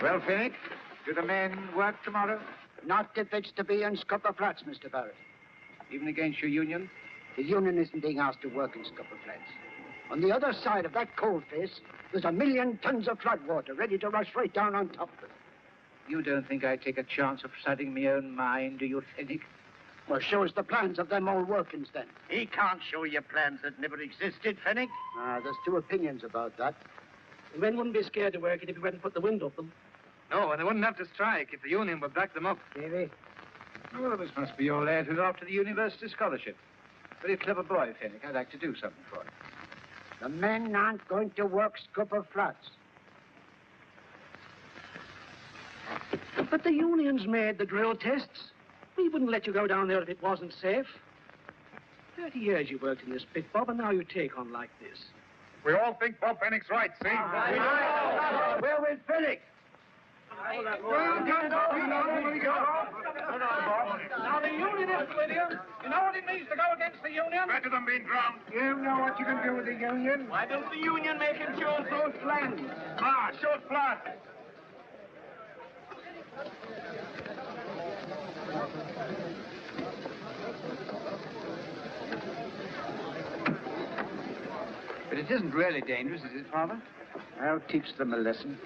Well, Fenwick, do the men work tomorrow? Not if it's to be in Scupper Flats, Mr. Barrett. Even against your union? The union isn't being asked to work in Scupper Flats. On the other side of that coal face, there's 1,000,000 tons of flood water ready to rush right down on top of it. You don't think I'd take a chance of studying my own mind, do you, Fenwick? Well, show us the plans of them old workings, then. He can't show you plans that never existed, Fenwick. There's two opinions about that. The men wouldn't be scared to work it if we hadn't put the wind off them. No, and they wouldn't have to strike if the union would back them up. Davy? Well, this must be your lad who's after the university scholarship. Very clever boy, Fenwick. I'd like to do something for him. The men aren't going to work Scupper Flats. But the union's made the drill tests. We wouldn't let you go down there if it wasn't safe. 30 years you worked in this pit, Bob, and now you take on like this. We all think Bob Fenwick's right, see? Where will Fenwick? Now the union is with you. You know what it means to go against the union? Better than being drowned. You know what you can do with the union? Why don't the union make him choose those plans? Show us plans. But it isn't really dangerous, is it, Father? I'll teach them a lesson.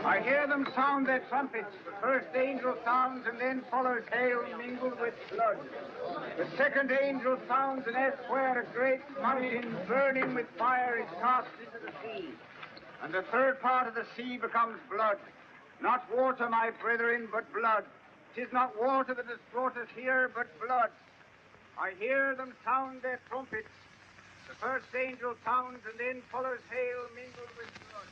I hear them sound their trumpets. The first angel sounds and then follows hail mingled with blood. The second angel sounds and elsewhere a great mountain burning with fire is cast into the sea. And the third part of the sea becomes blood. Not water, my brethren, but blood. 'Tis not water that has brought us here, but blood. I hear them sound their trumpets. The first angel sounds and then follows hail mingled with blood.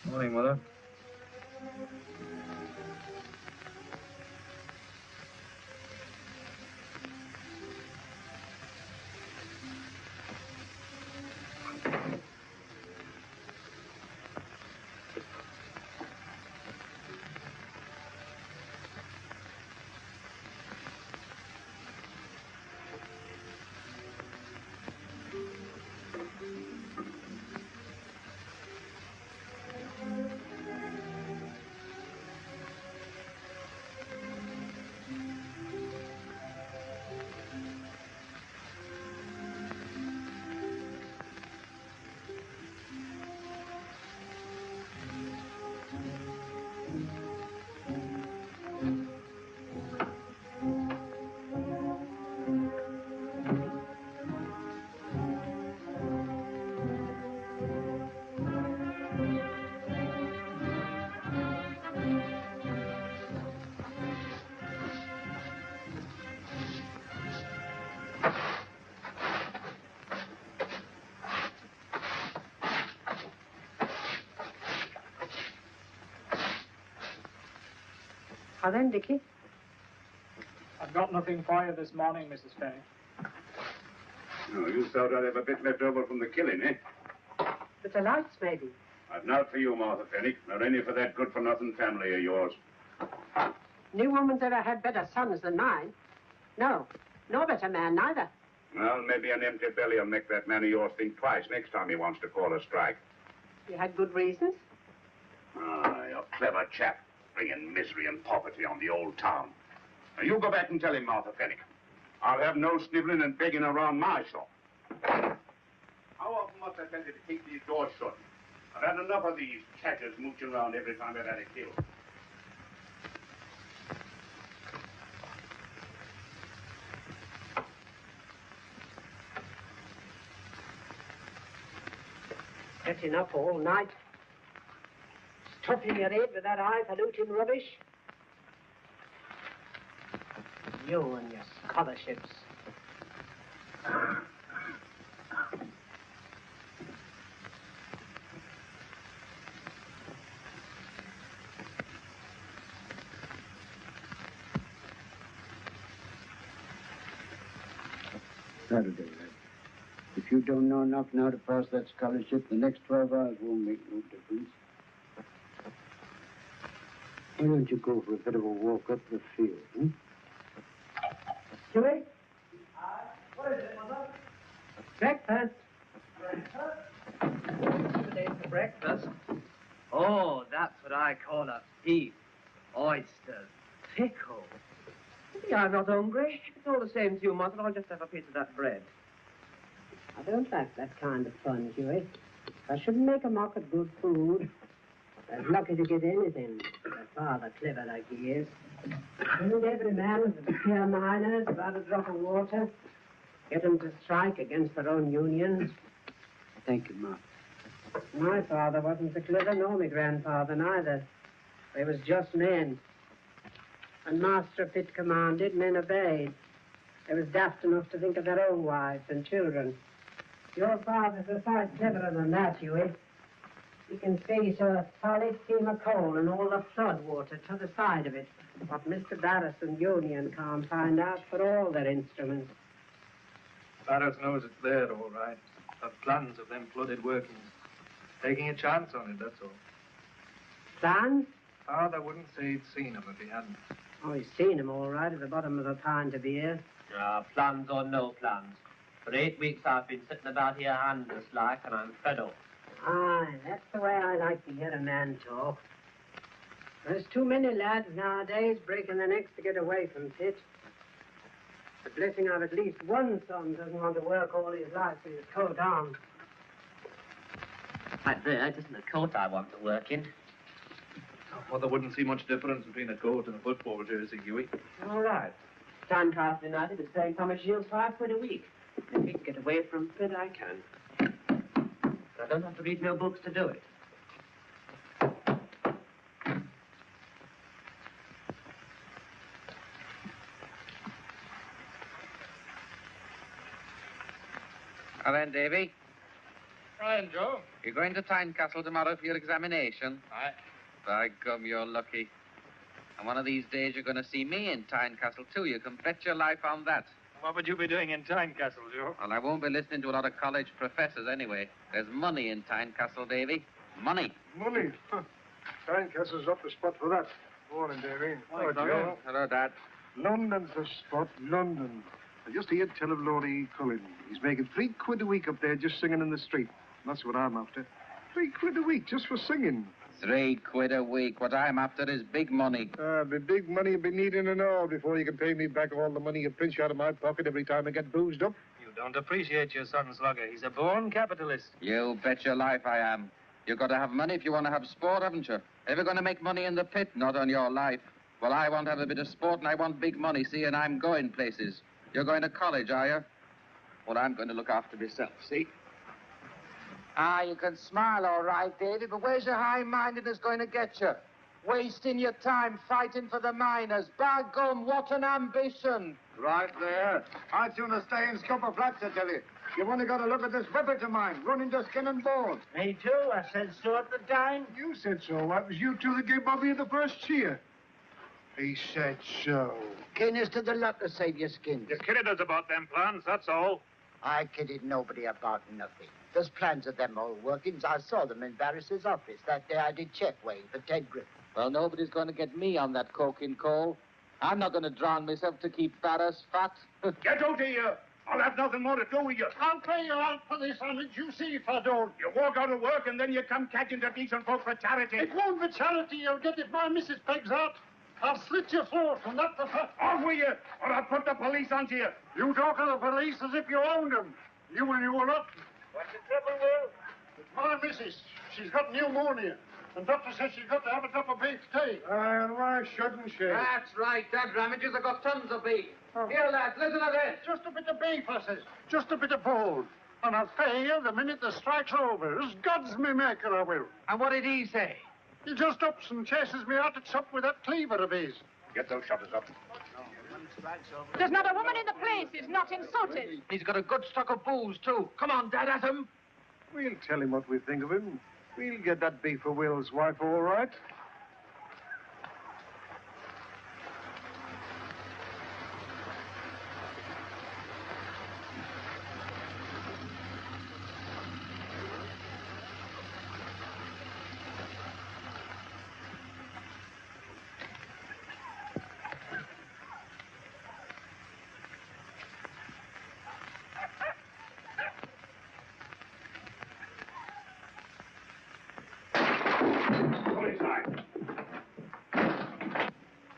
Morning, Mother. How then, Dickie? I've got nothing for you this morning, Mrs. Fenwick. No, you thought I'd have a bit left over from the killing, eh? But the lights, maybe. I've naught for you, Martha Fenwick, nor any for that good-for-nothing family of yours. No woman's ever had better sons than mine. No, no better man neither. Well, maybe an empty belly will make that man of yours think twice next time he wants to call a strike. You had good reasons. Ah, you're a clever chap. bringing misery and poverty on the old town. Now, you go back and tell him, Martha Fennick. I'll have no sniveling and begging around my shop. How often must I tell you to keep these doors shut? I've had enough of these chatters mooching around every time I've had a kill. Getting up all night. Stuffing your head with that highfalutin rubbish. You and your scholarships. Saturday, lad. If you don't know enough now to pass that scholarship, the next 12 hours won't make no difference. Why don't you go for a bit of a walk up the field, hmm? Stewie? What is it, Mother? Breakfast. Breakfast? Today for breakfast. Oh, that's what I call a feast. Oysters. Pickle. Yeah, I'm not hungry. It's all the same to you, Mother. I'll just have a piece of that bread. I don't like that kind of fun, Huey. I shouldn't make a mock of good food. I'm lucky to get anything. A father clever like he is. Isn't every man of the pure miners about a drop of water? Get them to strike against their own unions. Thank you, Ma. My father wasn't so clever, nor my grandfather neither. They was just men. And Master Pitt commanded, men obeyed. They was daft enough to think of their own wives and children. Your father's a sight cleverer than that, Huey. He can see to a solid seam of coal and all the flood water to the side of it. What Mr. Barris and Union can't find out for all their instruments. Barris knows it's there, all right. Got plans of them flooded workings. Taking a chance on it, that's all. Plans? Father wouldn't say he'd seen him if he hadn't. Oh, he's seen him all right at the bottom of a pint of beer. Plans or no plans. For 8 weeks I've been sitting about here handless like, and I'm fed up. Aye, that's the way I like to hear a man talk. There's too many lads nowadays breaking their necks to get away from Pitt. The blessing of at least one son doesn't want to work all his life with his coat on. Right there, it isn't a coat I want to work in. Mother wouldn't see much difference between a coat and a football jersey, Huey. All right. Tynecastle United is paying Thomas Shields £5 a week. If he can get away from Pitt, I can. I don't have to read no books to do it. Now then, Davy. Ryan, Joe. You're going to Tynecastle tomorrow for your examination? Aye. By gum, you're lucky. And one of these days you're going to see me in Tynecastle, too. You can bet your life on that. What would you be doing in Tynecastle, Joe? Well, I won't be listening to a lot of college professors anyway. There's money in Tynecastle, Davy. Money. Money? Huh. Tynecastle's up the spot for that. Morning, Davy. Hi, Joe. Hello, Dad. London's the spot, London. I just heard tell of Lord E. Cullen. He's making £3 a week up there just singing in the street. That's what I'm after. £3 a week just for singing. £3 a week. What I'm after is big money. The big money you'll be needing and all before you can pay me back all the money you pinch out of my pocket every time I get boozed up. You don't appreciate your son, Slugger. He's a born capitalist. You bet your life I am. You've got to have money if you want to have sport, haven't you? Ever going to make money in the pit? Not on your life. Well, I want to have a bit of sport and I want big money, see, and I'm going places. You're going to college, are you? Well, I'm going to look after myself, see? Ah, you can smile all right, David, but where's your high-mindedness going to get you? Wasting your time fighting for the miners. By gum, what an ambition. Right there. I'd sooner stay in Scupper Flats, I tell you. You've only got to look at this whippet of mine, running to skin and bones. Me too. I said so at the time. You said so. That was you two that gave Bobby the first cheer. He said so. Keenness to the luck to save your skins. You kidded us about them plans, that's all. I kidded nobody about nothing. There's plans of them old workings. I saw them in Barris's office that day I did check weighing for Ted Griffin. Well, nobody's going to get me on that coking coal. I'm not going to drown myself to keep Barris fat. Get out of here! I'll have nothing more to do with you. I'll pay you out for this, and you see if I don't. You walk out of work and then you come catching the decent folk for charity. It won't be charity you'll get if my missus pegs out. I'll slit your throat, and that's the fact. Off with you, or I'll put the police onto you. You talk of the police as if you owned them. You will not. What's the trouble, Will? It's my missus. She's got pneumonia. And doctor says she's got to have a cup of beef tea. Why shouldn't she? That's right. That ramages have got tons of beef. Here, lads, listen to this. Just a bit of beef, I says. Just a bit of bone. And I'll pay you the minute the strike's over. As God's me maker, I will. And what did he say? He just ups and chases me out at sup with that cleaver of his. Get those shutters up. There's not a woman in the place who's not insulted. He's got a good stock of booze, too. Come on, Dad, at him. We'll tell him what we think of him. We'll get that beef for Will's wife, all right.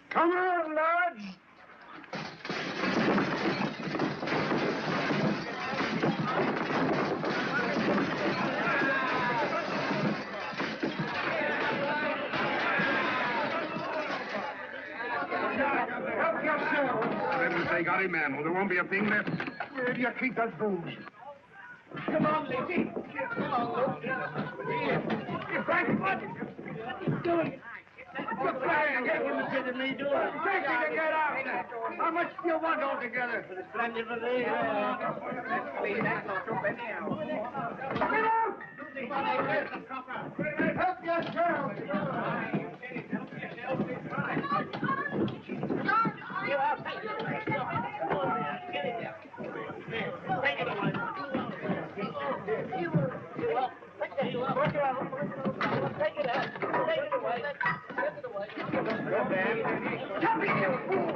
Come on, lads. Help yourself. Let they got him, man, or there won't be a thing left. Where do you keep that booze? Come on, Lizzie. Come on, Luke. You're crying. What are you doing? You're crying again when you say to me, do it. Take it to get out. How much do you want altogether? For the splendid relief. Get out! Help yourself. Stop it, you fool!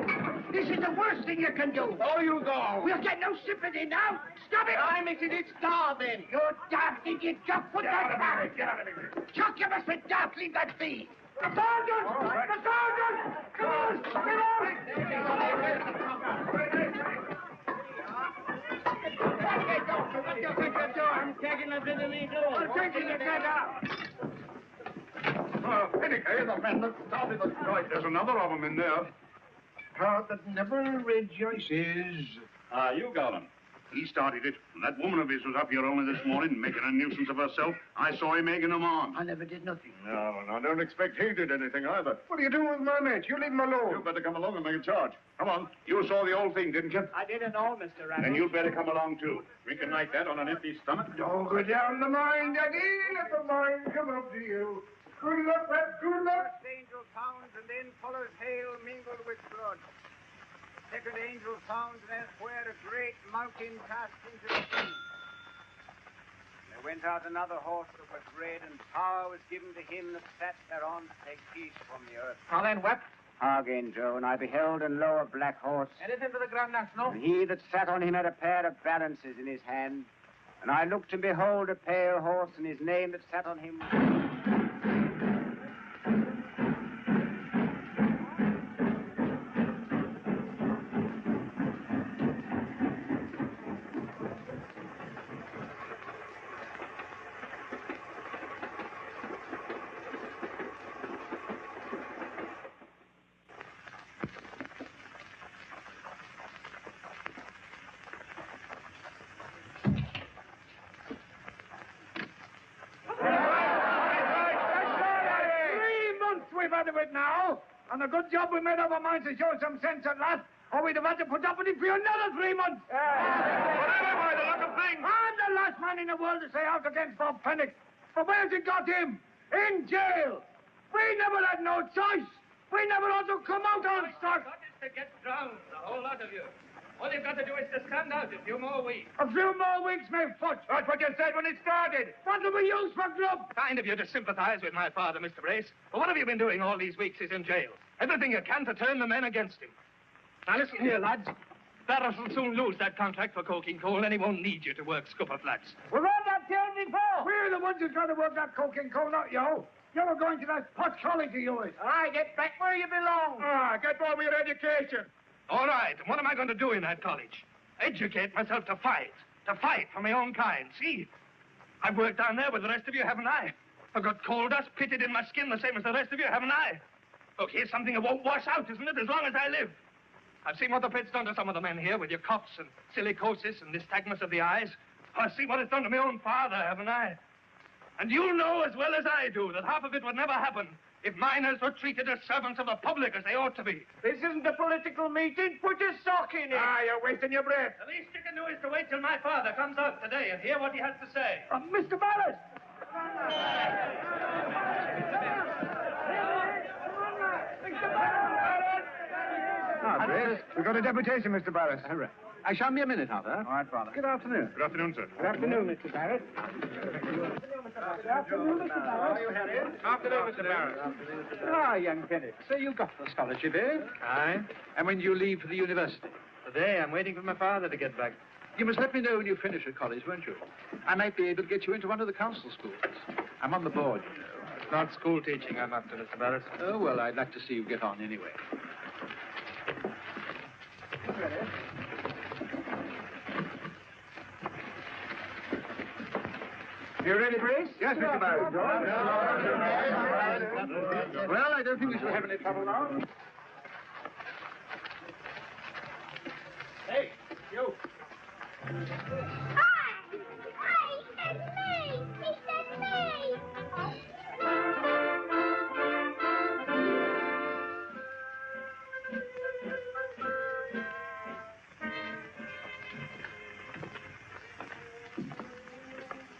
This is the worst thing you can do. Oh, you go. We'll get no sympathy now. Stop it! I'm it starving. You're daft idiot. Chuck, put that back. Get out of here. Chuck, you must be daft. Leave that be. The sergeant! Right. The sergeant! Come on! Get out! I'm taking a bit of me door. I'm taking the get out. Oh, Pennick, the man that started the strike. There's another of them in there. Heart that never rejoices. You got him. He started it. And that woman of his was up here only this morning making a nuisance of herself. I saw him egging him on. I never did nothing. No, I don't expect he did anything either. What are you doing with my mate? You leave him alone. You better come along and make a charge. Come on. You saw the old thing, didn't you? I didn't know, Mr. Randall. Then you'd better come along, too. Drinking like that on an empty stomach? Don't go down the mine, Daddy. Let the mine come up to you. Good luck, Pat. Good luck. First angel sounds, and then follows hail mingled with blood. Second angel sounds, and elsewhere a great mountain cast into the sea. There went out another horse that was red, and power was given to him that sat thereon to take peace from the earth. How then, what? Again, Joe, and I beheld and lo a black horse. Anything for the Grand National? And he that sat on him had a pair of balances in his hand. And I looked and behold a pale horse, and his name that sat on him. And a good job we made up our minds to show some sense at last, or we'd have had to put up with it for another 3 months. Whatever by the look of things. I'm the last man in the world to say out against Bob Pennick. But where's it got him? In jail. We never had no choice. We never ought to come out on strike. Got is to get drowned, the whole lot of you. All you've got to do is to stand out a few more weeks. A few more weeks, my foot. That's what you said when it started. What do we use for grub? Kind of you to sympathize with my father, Mr. Brace. But what have you been doing all these weeks? He's in jail. Everything you can to turn the men against him. Now listen here, lads. Barris will soon lose that contract for coking coal, and he won't need you to work scupper flats. Well, what that tell me for? We're the ones who's got to work that coking coal, not you. You were going to that pot college of yours. All right, get back where you belong. Get on with your education. All right, and what am I going to do in that college? Educate myself to fight for my own kind. See, I've worked down there with the rest of you, haven't I? I've got coal dust pitted in my skin the same as the rest of you, haven't I? Look, here's something that won't wash out, isn't it, as long as I live? I've seen what the pit's done to some of the men here with your coughs and silicosis and nystagmus of the eyes. I've seen what it's done to my own father, haven't I? And you know as well as I do that half of it would never happen if miners were treated as servants of the public as they ought to be. This isn't a political meeting. Put your sock in it. You're wasting your breath. The least you can do is to wait till my father comes out today and hear what he has to say. Mr. Barris! Grace, we've got a deputation, Mr. Barris. Show me a minute, Arthur. All right, Father. Good afternoon. Good afternoon, sir. Good afternoon, Mr. Barris. Good afternoon, Mr. Barris. Afternoon, Mr. Barris. Ah, young Pennick. So you got the scholarship, eh? Aye. And when do you leave for the university? Today, I'm waiting for my father to get back. You must let me know when you finish at college, won't you? I might be able to get you into one of the council schools. I'm on the board, you know. It's not school teaching I'm after, Mr. Barris. Oh, well, I'd like to see you get on anyway. You ready, Grace? Yes, Mr. Barris. Well, I don't think we shall have any trouble now. Hey, you.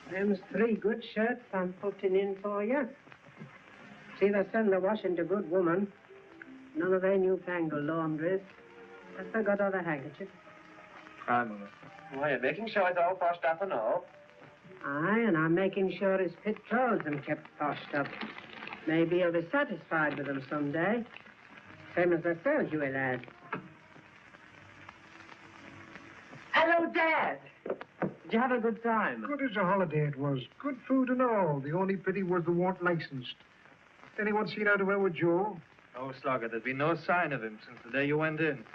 Them's 3 good shirts I'm putting in for you. See, they send the washing to good woman. None of their newfangled laundries. Has they got other handkerchiefs? Aye, Mother. Why, you're making sure it's all washed up and all. Aye, and I'm making sure his pit clothes are kept washed up. Maybe he'll be satisfied with them someday. Same as myself, you lad. Hello, Dad. Did you have a good time? Good as a holiday it was. Good food and all. The only pity was they weren't licensed. Anyone seen out about with Joe? Oh, Slogger, there's been no sign of him since the day you went in.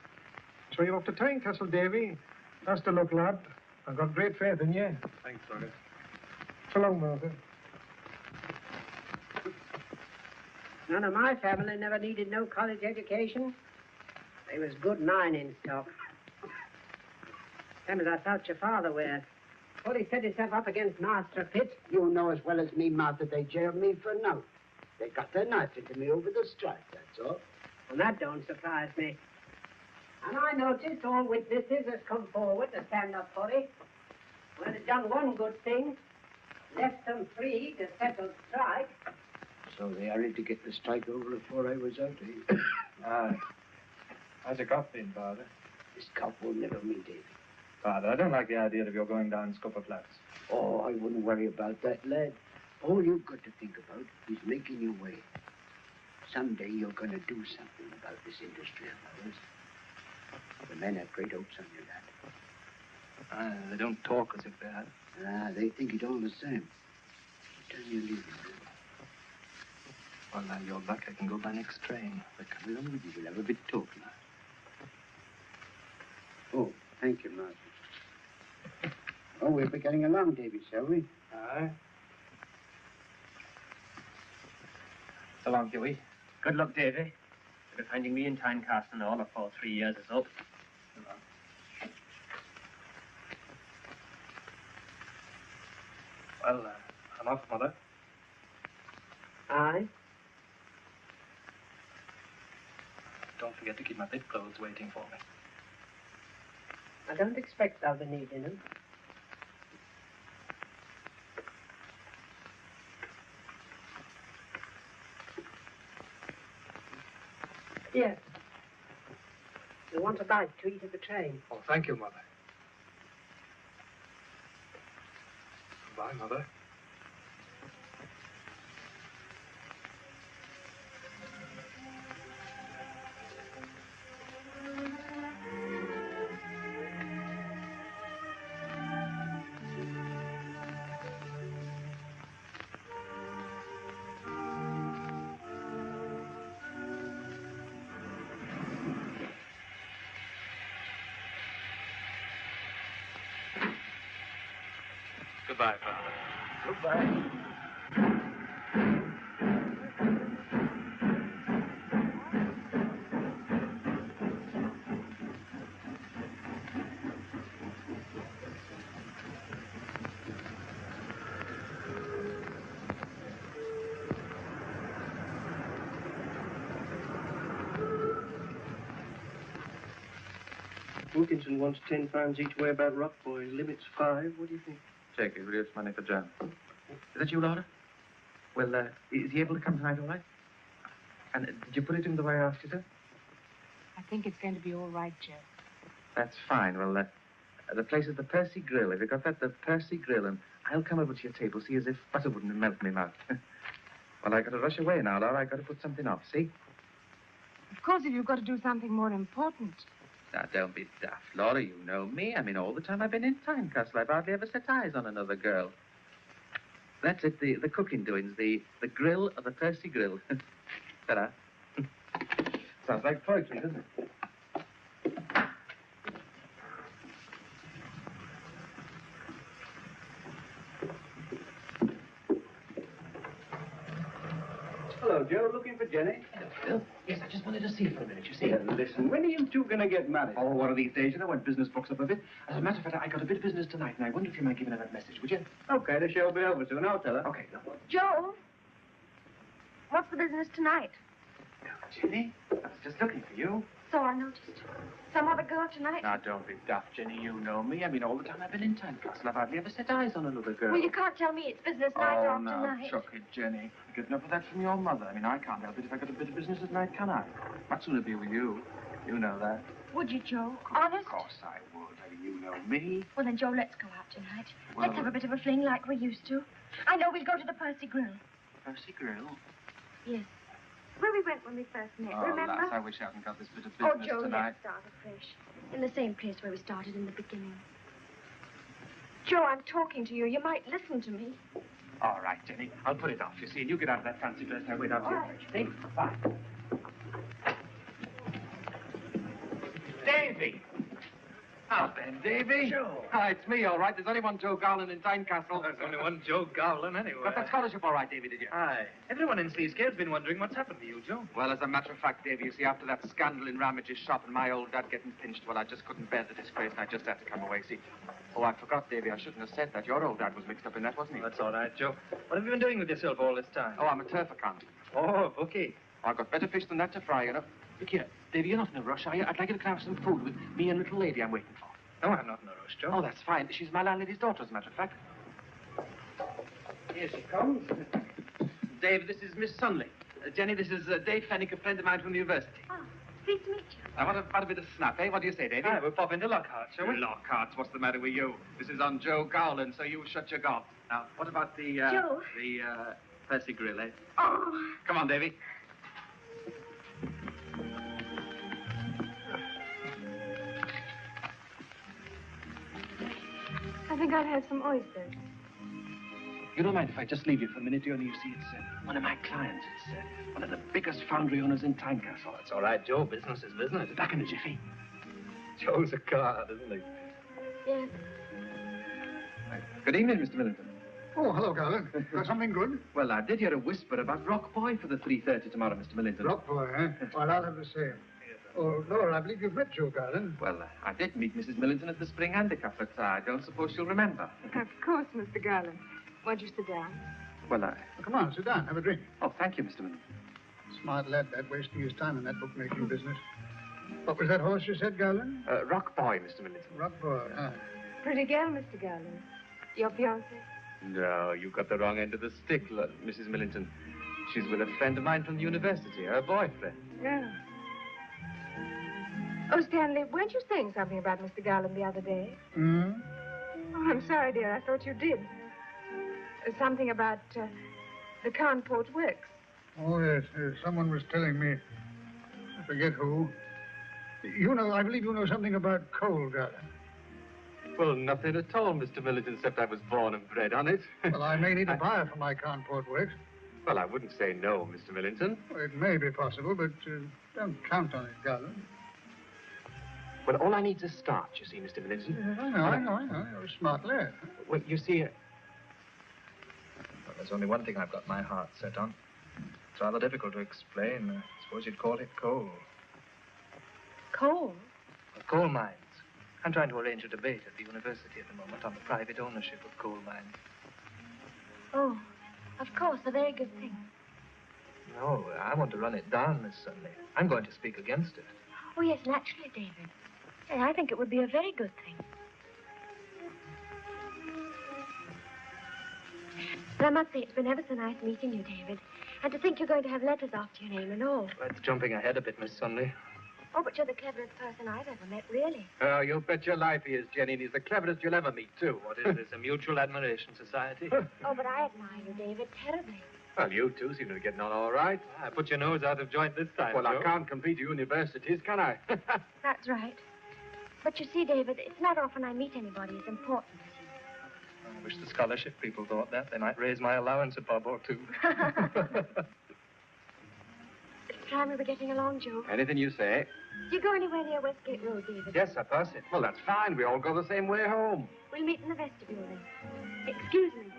So you're off to Tynecastle, Davy. That's the luck, lad. I've got great faith in you. Thanks, Slogger. So long, Martha. None of my family never needed no college education. They was good mining stock. Same as I thought your father were. Before he set himself up against Master Pitt. You know as well as me, Martha, they jailed me for now. They got their knife into me over the strike, that's all. And that don't surprise me. And I noticed all witnesses has come forward to stand up for it. Well, they've done one good thing. Left them free to settle strike. So they hurried to get the strike over before I was out, eh? Aye. How's your cough been, Father? This cop will never meet Davy. Father, I don't like the idea of your going down Scupper Flats. Oh, I wouldn't worry about that, lad. All you've got to think about is making your way. Someday you're going to do something about this industry of ours. The men have great hopes on you, lad. They don't talk as if they had. They think it all the same. What time you leaving, man? Well, now you're luck. I can go by next train. Well, come along with you. We'll have a bit of talk now. Oh, thank you, Martin. Oh, we'll be getting along, Davy, shall we? Aye. So long, Huey. Good luck, Davy. You're finding me in Tynecastle and all before 3 years is up. Well, I'm off, Mother. Aye. Don't forget to keep my pit clothes waiting for me. I don't expect I'll be needing them. Yes. You want a bite to eat at the train? Oh, thank you, Mother. Goodbye, Mother. Goodbye, Father. Goodbye. Wilkinson wants £10 each way about Rock Boy. Limit's 5. What do you think? Take it. Real money for John. Is that you, Laura? Well, is he able to come tonight, all right? And did you put it in the way I asked you to? I think it's going to be all right, Joe. That's fine. Well, the place is the Percy Grill. Have you got that? The Percy Grill. And I'll come over to your table, see as if butter wouldn't melt in my mouth. Well, I got to rush away now, Laura. I got to put something off, see? Of course, if you've got to do something more important. Now, don't be daft, Laura. You know me. I mean, all the time I've been in Tynecastle, I've hardly ever set eyes on another girl. That's it, the cooking doings, the grill of the Percy Grill. Ta-da. Sounds like poetry, doesn't it? Hello, Joe. Looking for Jenny? Hello, Phil. Yes, I just wanted to see her for a minute, you see. Listen, when are you two going to get married? Oh, one of these days, you know, when business books up a bit. As a matter of fact, I got a bit of business tonight, and I wonder if you might give her that message, would you? Okay, the show'll be over soon. I'll tell her. Okay, no. Joe, what's the business tonight? Jenny, I was just looking for you. So I noticed. Some other girl tonight? Now, don't be daft, Jenny. You know me. I mean, all the time I've been in Tynecastle, I've hardly ever set eyes on another girl. Well, you can't tell me it's business night Oh, after now, night. chuck it, Jenny. I get enough of that from your mother. I mean, I can't help it if I got a bit of business at night, can I? I'd sooner be with you. You know that. Would you, Joe? Honest? Of course I would. I mean, you know me. Well, then, Joe, let's go out tonight. Well, Let's have a bit of a fling like we used to. I know we'll go to the Percy Grill. Percy Grill? Yes. Where we went when we first met, Oh, remember? lass, I wish I hadn't got this bit of Oh, business Joe, tonight. let's start afresh. In the same place where we started in the beginning. Joe, I'm talking to you. You might listen to me. All right, Jenny. I'll put it off, you see, and you get out of that fancy dress and I'll wait out here. See? Bye. Davy! Oh, Ben, Davy. Joe. Hi, it's me, all right. There's only one Joe Garland in Tynecastle. There's only one Joe Garland anyway. Got that scholarship all right, Davy, did you? Aye. Everyone in Seascale's been wondering what's happened to you, Joe. Well, as a matter of fact, Davy, you see, after that scandal in Ramage's shop and my old dad getting pinched, well, I just couldn't bear the disgrace and I just had to come away, see. Oh, I forgot, Davy, I shouldn't have said that. Your old dad was mixed up in that, wasn't he? That's all right, Joe. What have you been doing with yourself all this time? Oh, I'm a turf account. Oh, bookie. I've got better fish than that to fry, you know. Look here, Davy, you're not in a rush, are you? I'd like you to come have some food with me and little lady I'm waiting for. No, I'm not in a rush, Joe. Oh, that's fine. She's my landlady's daughter, as a matter of fact. Here she comes. Dave, this is Miss Sunley. Jenny, this is Dave Fennick, a friend of mine from the university. Oh, pleased to meet you. I want a bit of snap, eh? What do you say, Davy? Aye, we'll pop into Lockhart, shall we? Lockhart's, what's the matter with you? This is on Joe Garland, so you shut your gob. Now, what about the, Joe? The, Percy Grill, eh? Oh. Come on, Davy. I think I'll have some oysters. You don't mind if I just leave you for a minute, do you? You see, it's one of my clients. It's one of the biggest foundry owners in Tynecastle. That's all right, Joe. Business is business. Back in a jiffy. Joe's a card, isn't he? Yes. Good evening, Mr. Millington. Oh, hello, Garland. Got something good? Well, I did hear a whisper about Rock Boy for the 3:30 tomorrow, Mr. Millington. Rock boy, eh? Well, I'll have the same. Oh, Laura, I believe you've met Joe Garland. Well, I did meet Mrs. Millington at the Spring Handicap, but I don't suppose she'll remember. Of course, Mr. Garland. Won't you sit down? Well, Well, come on, sit down, have a drink. Oh, thank you, Mr. Millington. Smart lad, that, wasting his time in that bookmaking business. What was that horse you said, Garland? Rock Boy, Mr. Millington. Rock boy, ah. Pretty girl, Mr. Garland. Your fiancée? No, you got the wrong end of the stick, Mrs. Millington. She's with a friend of mine from the university, her boyfriend. Yeah. Oh, Stanley, weren't you saying something about Mr. Garland the other day? Hmm? Oh, I'm sorry, dear. I thought you did. Something about the Cairnport Works. Oh, yes, someone was telling me. I forget who. You know, I believe you know something about coal, Garland. Well, nothing at all, Mr. Millington, except I was born and bred on it. Well, I may need a buyer for my Cairnport Works. Well, I wouldn't say no, Mr. Millington. Well, it may be possible, but don't count on it, Garland. Well, all I need's a start, you see, Mr. Millington. I know. You're a smart lad. Well, you see, There's only one thing I've got my heart set on. It's rather difficult to explain. I suppose you'd call it coal. Coal? Well, coal mines. I'm trying to arrange a debate at the university at the moment on the private ownership of coal mines. Oh, of course, a very good thing. No, I want to run it down, Miss Sunday. I'm going to speak against it. Oh, yes, naturally, David. And I think it would be a very good thing. But I must say, it's been ever so nice meeting you, David. And to think you're going to have letters after your name and all. That's jumping ahead a bit, Miss Sunday. Oh, but you're the cleverest person I've ever met, really. Oh, you bet your life he is, Jenny. And he's the cleverest you'll ever meet, too. What is this, a mutual admiration society? Oh, but I admire you, David, terribly. Well, you two seem to be getting on all right. I put your nose out of joint this time, Well, Joe. I can't compete to universities, can I? That's right. But you see, David, it's not often I meet anybody as important as you. I wish the scholarship people thought that. They might raise my allowance a bob or two. It's time we were getting along, Joe. Anything you say. Do you go anywhere near Westgate Road, David? Yes, I pass it. Well, that's fine. We all go the same way home. We'll meet in the vestibule then. Excuse me.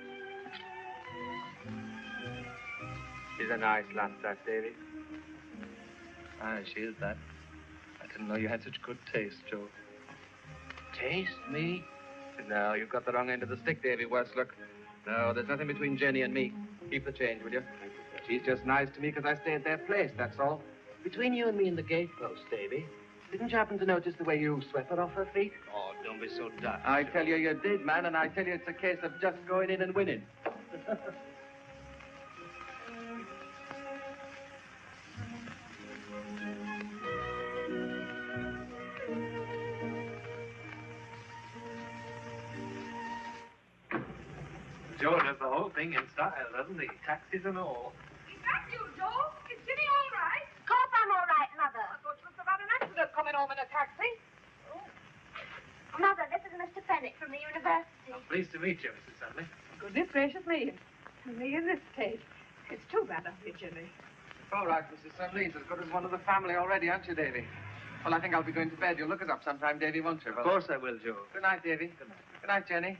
She's a nice lass, that, Davy. Aye, she is that. I didn't know you had such good taste, Joe. Taste? Me? No, you've got the wrong end of the stick, Davy Westlook. No, there's nothing between Jenny and me. Keep the change, will you? She's just nice to me because I stay at their place, that's all. Between you and me and the gatepost, Davy, didn't you happen to notice the way you swept her off her feet? Oh, don't be so daft. I tell you, you did, man, and I tell you it's a case of just going in and winning. Joe does the whole thing in style, doesn't he? Taxis and all. Is that you, Joe? Is Jimmy all right? Of course I'm all right, Mother. I thought you must have had an accident coming home in a taxi. Mother, this is Mr. Fenwick from the university. I'm pleased to meet you, Mrs. Sunday. Goodness gracious me. Me in this case. It's too bad of you, Jimmy. All right, Mrs. Sunday. He's as good as one of the family already, aren't you, Davy? Well, I think I'll be going to bed. You'll look us up sometime, Davy, won't you? Of course I will, Joe. Good night, Davy. Good night. Good night, Jenny.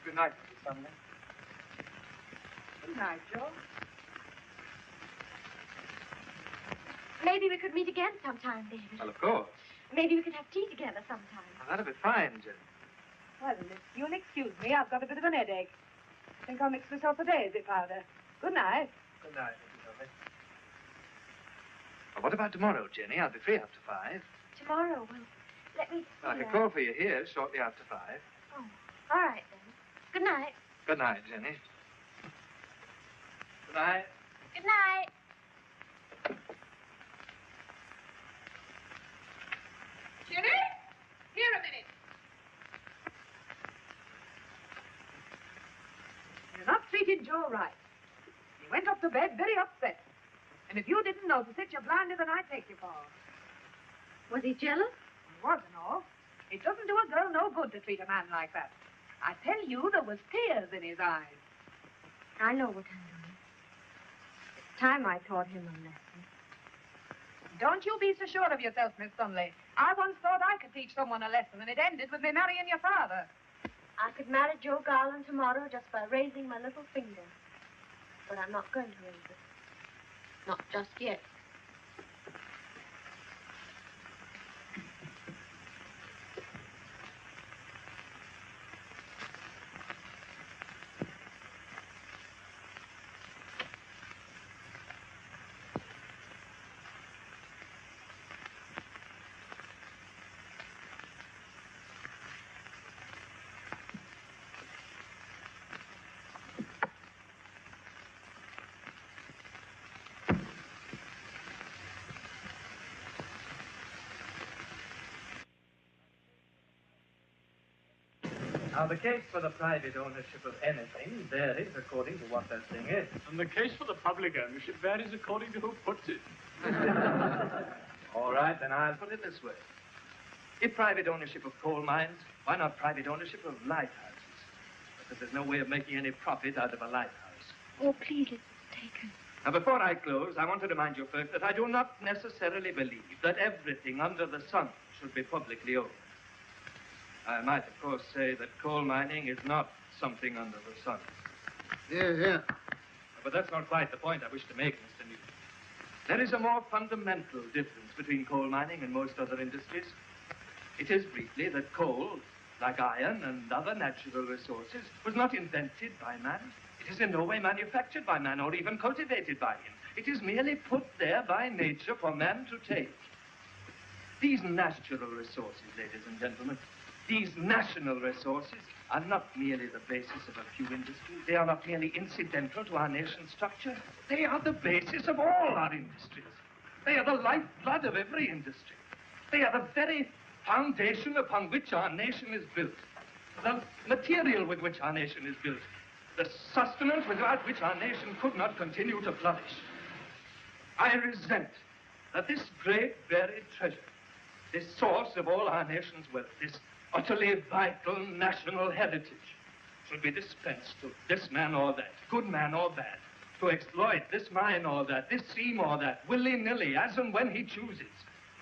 Good night, Mrs. Sunday. Good night, Joe. Maybe we could meet again sometime, David. Well, of course. Maybe we could have tea together sometime. Well, that'd be fine, Jenny. Well, if you'll excuse me, I've got a bit of an headache. I think I'll mix myself a daisy powder. Good night. Good night, Mrs. Sunday. Well, what about tomorrow, Jenny? I'll be free after 5. Tomorrow, well, let me see. Well, I can call for you here shortly after 5. Oh, all right then. Good night. Good night, Jenny. Good night. Good night. Jimmy? Here a minute. You're not treating Joe right. He went up to bed very upset. And if you didn't notice it, you're blinder than I take you for. Was he jealous? He wasn't all. It doesn't do a girl no good to treat a man like that. I tell you, there was tears in his eyes. I know what I'm doing. It's time I taught him a lesson. Don't you be so sure of yourself, Miss Sunley. I once thought I could teach someone a lesson, and it ended with me marrying your father. I could marry Joe Garland tomorrow just by raising my little finger. But I'm not going to raise it. Not just yet. Now, the case for the private ownership of anything varies according to what that thing is. And the case for the public ownership varies according to who puts it. All right, then I'll put it this way. If private ownership of coal mines, why not private ownership of lighthouses? Because there's no way of making any profit out of a lighthouse. Oh, please, let this taken. Now, before I close, I want to remind you first that I do not necessarily believe that everything under the sun should be publicly owned. I might, of course, say that coal mining is not something under the sun. Yeah. But that's not quite the point I wish to make, Mr. Newton. There is a more fundamental difference between coal mining and most other industries. It is briefly that coal, like iron and other natural resources, was not invented by man. It is in no way manufactured by man or even cultivated by him. It is merely put there by nature for man to take. These natural resources, ladies and gentlemen, these national resources are not merely the basis of a few industries. They are not merely incidental to our nation's structure. They are the basis of all our industries. They are the lifeblood of every industry. They are the very foundation upon which our nation is built. The material with which our nation is built. The sustenance without which our nation could not continue to flourish. I resent that this great buried treasure, this source of all our nation's wealth, this utterly vital national heritage, should be dispensed to this man or that, good man or bad, to exploit this mine or that, this seam or that, willy-nilly, as and when he chooses,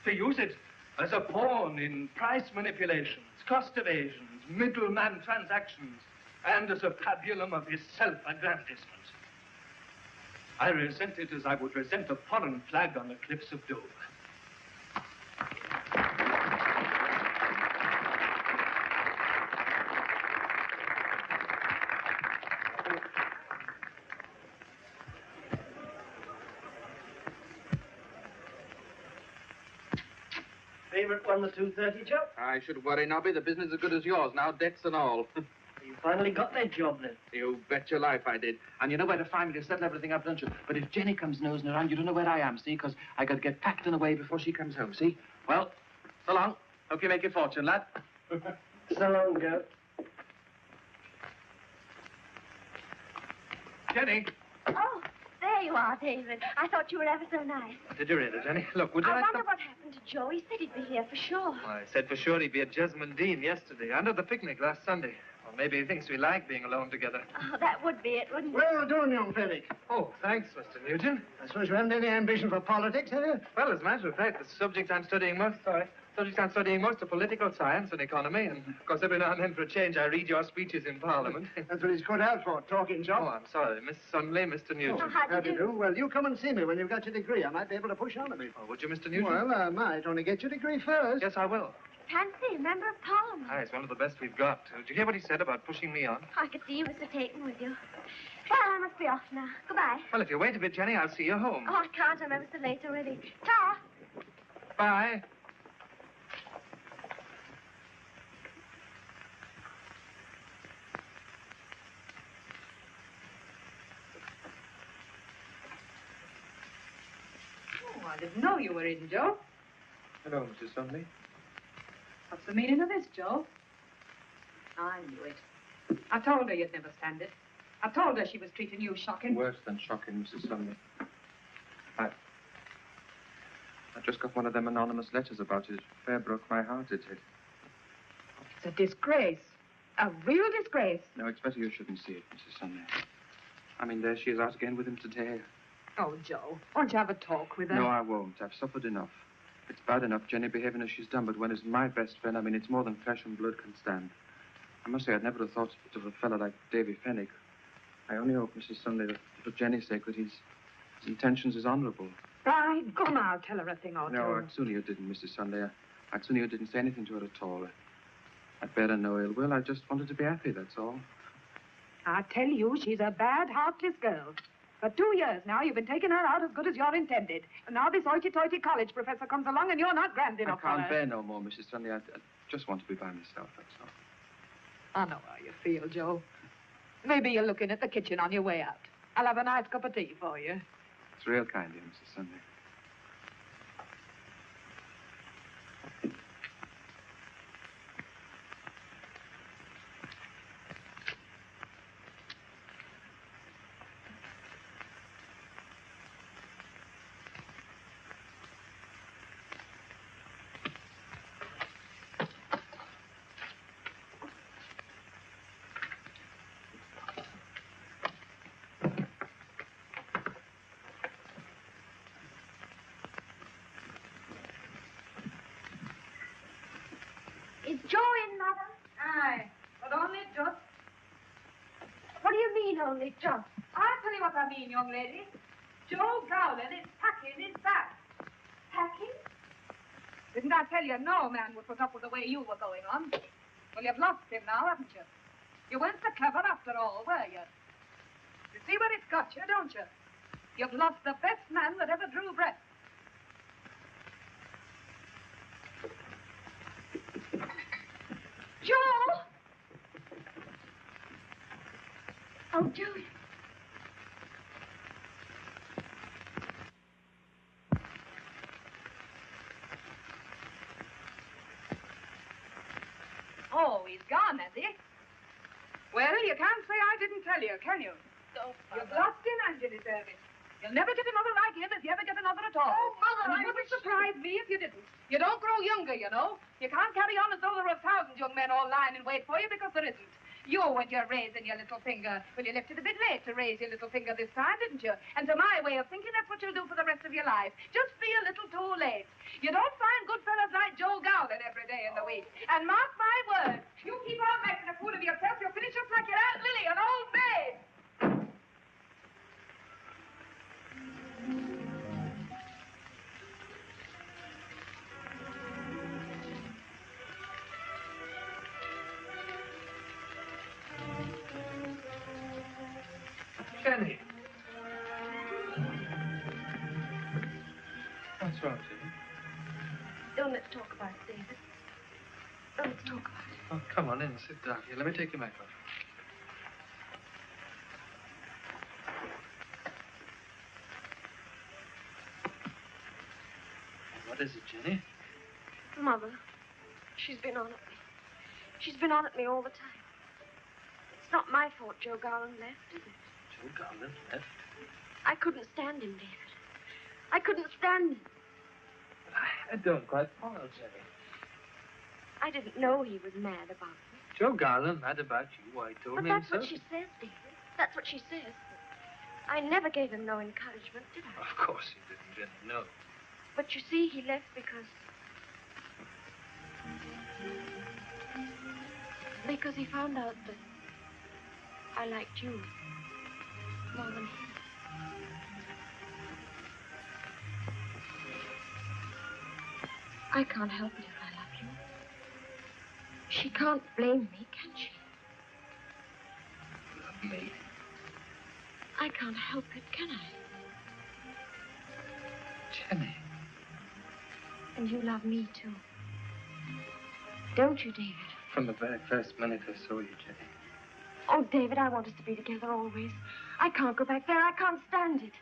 to use it as a pawn in price manipulations, cost evasions, middleman transactions, and as a pabulum of his self-aggrandizement. I resent it as I would resent a foreign flag on the cliffs of Dover. Favorite one, the 2:30 job? I should worry, Nobby. The business is as good as yours now, debts and all. You finally got that job, then? You bet your life I did. And you know where to find me to settle everything up, don't you? But if Jenny comes nosing around, you don't know where I am, see? Because I got to get packed and away before she comes home, see? Well, so long. Hope you make your fortune, lad. So long, Joe. Jenny. Oh, there you are, David. I thought you were ever so nice. Did you really, Jenny? Look, would you I like wonder some... what happened to Joe. He said he'd be here for sure. Well, I said for sure he'd be at Jesmond Dean yesterday, under the picnic last Sunday. Or maybe he thinks we like being alone together. Oh, that would be it, wouldn't it? Well done, young Felix. Oh, thanks, Mr. Newton. I suppose you haven't any ambition for politics, have you? Well, as a matter of fact, the subjects I'm studying most are political science and economy, and of course every now and then for a change I read your speeches in Parliament. That's what he's cut out for, talking shop. Oh, I'm sorry, Miss Sunley, Mr. Newton. Oh, how do you do? Well, you come and see me when you've got your degree. I might be able to push on a bit. Oh, would you, Mr. Newton? Well, I might. Only get your degree first. Yes, I will. Fancy, member of Parliament. Ah, he's one of the best we've got. Did you hear what he said about pushing me on? I could see you Mr. Taken with you. Well, I must be off now. Goodbye. Well, if you wait a bit, Jenny, I'll see you home. Oh, I can't. I'm ever so late already. Ta! Bye. Oh, I didn't know you were in, Joe. Hello, Mrs. Sunley. What's the meaning of this, Joe? I knew it. I told her you'd never stand it. I told her she was treating you shocking. Worse than shocking, Mrs. Sunley. I just got one of them anonymous letters about it. It fair broke my heart, it did. It's a disgrace. A real disgrace. No, it's better you shouldn't see it, Mrs. Sunley. I mean, there she is out again with him today. Oh, Joe, won't you have a talk with her? No, I won't. I've suffered enough. It's bad enough, Jenny behaving as she's done, but when it's my best friend, I mean, it's more than flesh and blood can stand. I must say, I'd never have thought of a fellow like Davy Fenwick. I only hope, Mrs. Sunley, that for Jenny's sake, that his intentions is honourable. Right, go on, I'll tell her a thing or two. No, I'd sooner you didn't, Mrs. Sunley. I'd sooner you didn't say anything to her at all. I'd bear her no ill will. I just wanted to be happy, that's all. I tell you, she's a bad, heartless girl. For 2 years now, you've been taking her out as good as you're intended. And now this hoity-toity college professor comes along and you're not grand enough for her. I can't bear no more, Mrs. Sunley. I just want to be by myself, that's all. I know how you feel, Joe. Maybe you're looking at the kitchen on your way out. I'll have a nice cup of tea for you. It's real kind of you, Mrs. Sunley. only just. I'll tell you what I mean, young lady. Joe Gowland is packing his bag. Packing? Didn't I tell you no man would put up with the way you were going on? Well, you've lost him now, haven't you? You weren't so clever after all, were you? You see where it's got you, don't you? You've lost the best man that ever drew breath. Joe! Oh, Joe. Oh, he's gone, has he? Well, you can't say I didn't tell you, can you? Don't, You've lost him and you deserve it. You'll never get another like him if you ever get another at all. Oh, Mother, and it wouldn't surprise me if you didn't. You don't grow younger, you know. You can't carry on as though there were 1,000 young men all lying in wait for you because there isn't. You and your raising your little finger. Well, you left it a bit late to raise your little finger this time, didn't you? And to my way of thinking, that's what you'll do for the rest of your life. Just be a little too late. You don't find good fellas like Joe Gowland every day in the week. And mark my words, you keep on making a fool of yourself, you'll finish up like your Aunt Lily, an old maid. Jenny. What's wrong, Jenny? Don't let's talk about it, David. Don't let's talk about it. Oh, come on in and sit down. Here, let me take your microphone. What is it, Jenny? Mother, she's been on at me. She's been on at me all the time. It's not my fault Joe Garland left, is it? Joe Garland left? I couldn't stand him, David. I couldn't stand him. I don't quite follow, Jenny. I didn't know he was mad about me. Joe Garland mad about you? Why, he told But me that's himself. what she says, David. That's what she says. I never gave him no encouragement, did I? Of course you didn't, Jenny, no. But you see, he left because he found out that I liked you more than him. I can't help it if I love you. She can't blame me, can she? Love me? I can't help it, can I? Jenny. And you love me, too. Don't you, David? From the very first minute I saw you, Jenny. Oh, David, I want us to be together always. I can't go back there. I can't stand it.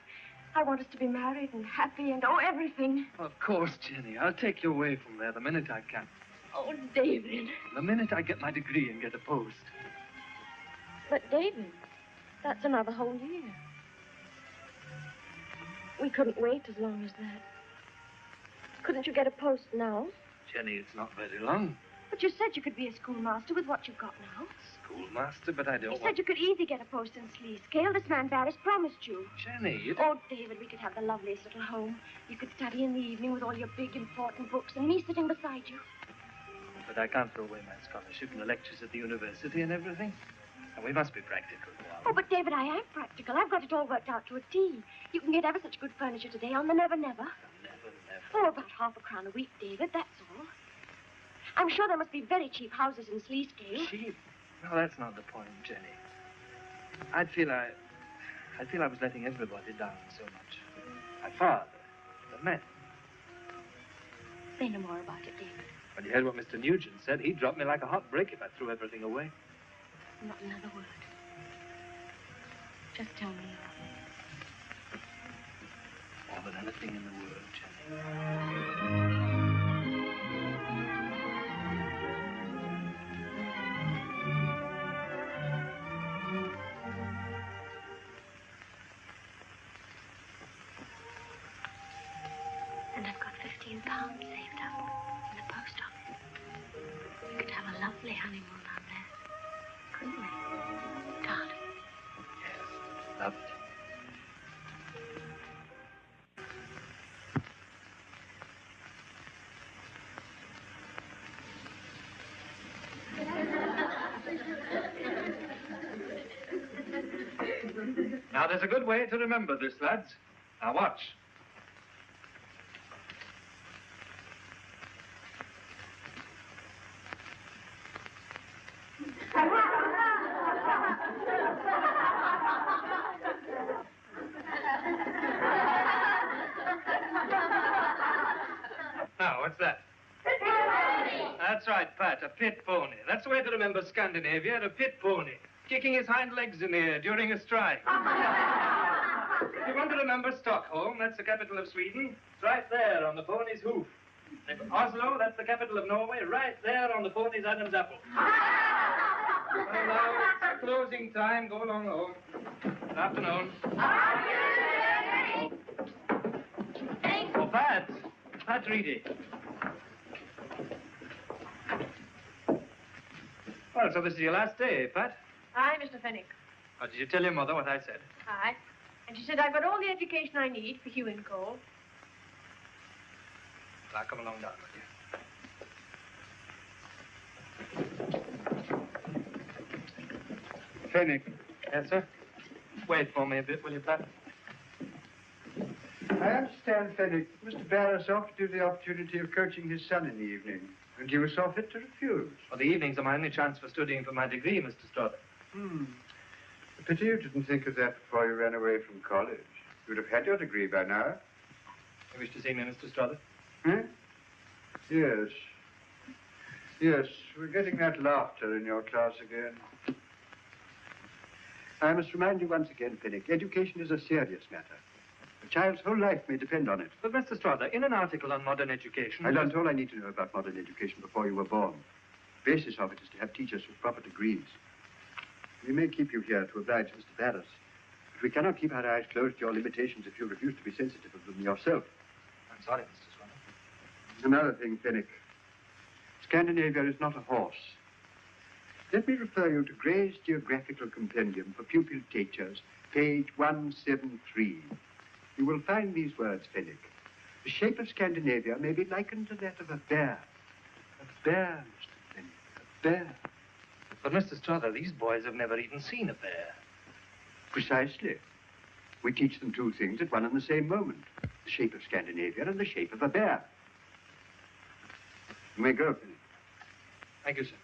I want us to be married and happy and, everything. Of course, Jenny. I'll take you away from there the minute I can. Oh, David. The minute I get my degree and get a post. But, David, that's another whole year. We couldn't wait as long as that. Couldn't you get a post now? Jenny, it's not very long. But you said you could be a schoolmaster with what you've got now. Schoolmaster, but I don't You want... said you could easily get a post in Sleescale. This man Barris promised you. Jenny, you... Oh, David, we could have the loveliest little home. You could study in the evening with all your big, important books and me sitting beside you. But I can't throw away my scholarship and the lectures at the university and everything. And we must be practical, Bob. Oh, but David, I am practical. I've got it all worked out to a T. You can get ever such good furniture today on the Never Never. Oh, about £0.50 a week, David, that's all. I'm sure there must be very cheap houses in Sleescale. Cheap? No, that's not the point, Jenny. I'd feel I was letting everybody down so much. My father, the men. Say no more about it, David. When you heard what Mr. Nugent said, he'd drop me like a hot brick if I threw everything away. Not another word. Just tell me you love me. More than anything in the world, Jenny. And I've got £15 saved up in the post office. We could have a lovely honeymoon on there, couldn't we, darling? Yes, lovely. Now, there's a good way to remember this, lads. Now, watch. Now, what's that? That's right, Pat, a pit pony. That's the way to remember Scandinavia, a pit pony, kicking his hind legs in the air during a strike. If you want to remember Stockholm, that's the capital of Sweden. It's right there on the pony's hoof. If Oslo, that's the capital of Norway, right there on the pony's Adam's apple. Well, now, it's closing time. Go along home. Good afternoon. Oh, Pat. Pat Reedy. Well, so this is your last day, Pat? Aye, Mr. Fenwick. Oh, did you tell your mother what I said? Aye. And she said I've got all the education I need for Hugh and Cole. Well, I'll come along down with you. Fenwick. Yes, sir? Wait for me a bit, will you, Pat? I understand, Fenwick, Mr. Barris offered you the opportunity of coaching his son in the evening, and you were so fit to refuse. Well, the evenings are my only chance for studying for my degree, Mr. Strother. A pity you didn't think of that before you ran away from college. You'd have had your degree by now. You wish to see me, Mr. Strother? Hmm? Yes. Yes, we're getting that laughter in your class again. I must remind you once again, Fenwick, education is a serious matter. A child's whole life may depend on it. But, Mr. Strother, in an article on modern education... I learned all I need to know about modern education before you were born. The basis of it is to have teachers with proper degrees. We may keep you here to oblige Mr. Barris, but we cannot keep our eyes closed to your limitations if you refuse to be sensitive of them yourself. I'm sorry, Mr. Strother. Another thing, Fenwick. Scandinavia is not a horse. Let me refer you to Gray's Geographical Compendium for Pupil Teachers, page 173. You will find these words, Fenwick. The shape of Scandinavia may be likened to that of a bear. A bear, Mr. Fenwick, a bear. But, Mr. Strother, these boys have never even seen a bear. Precisely. We teach them two things at one and the same moment. The shape of Scandinavia and the shape of a bear. You may go, Fenwick. Thank you, sir.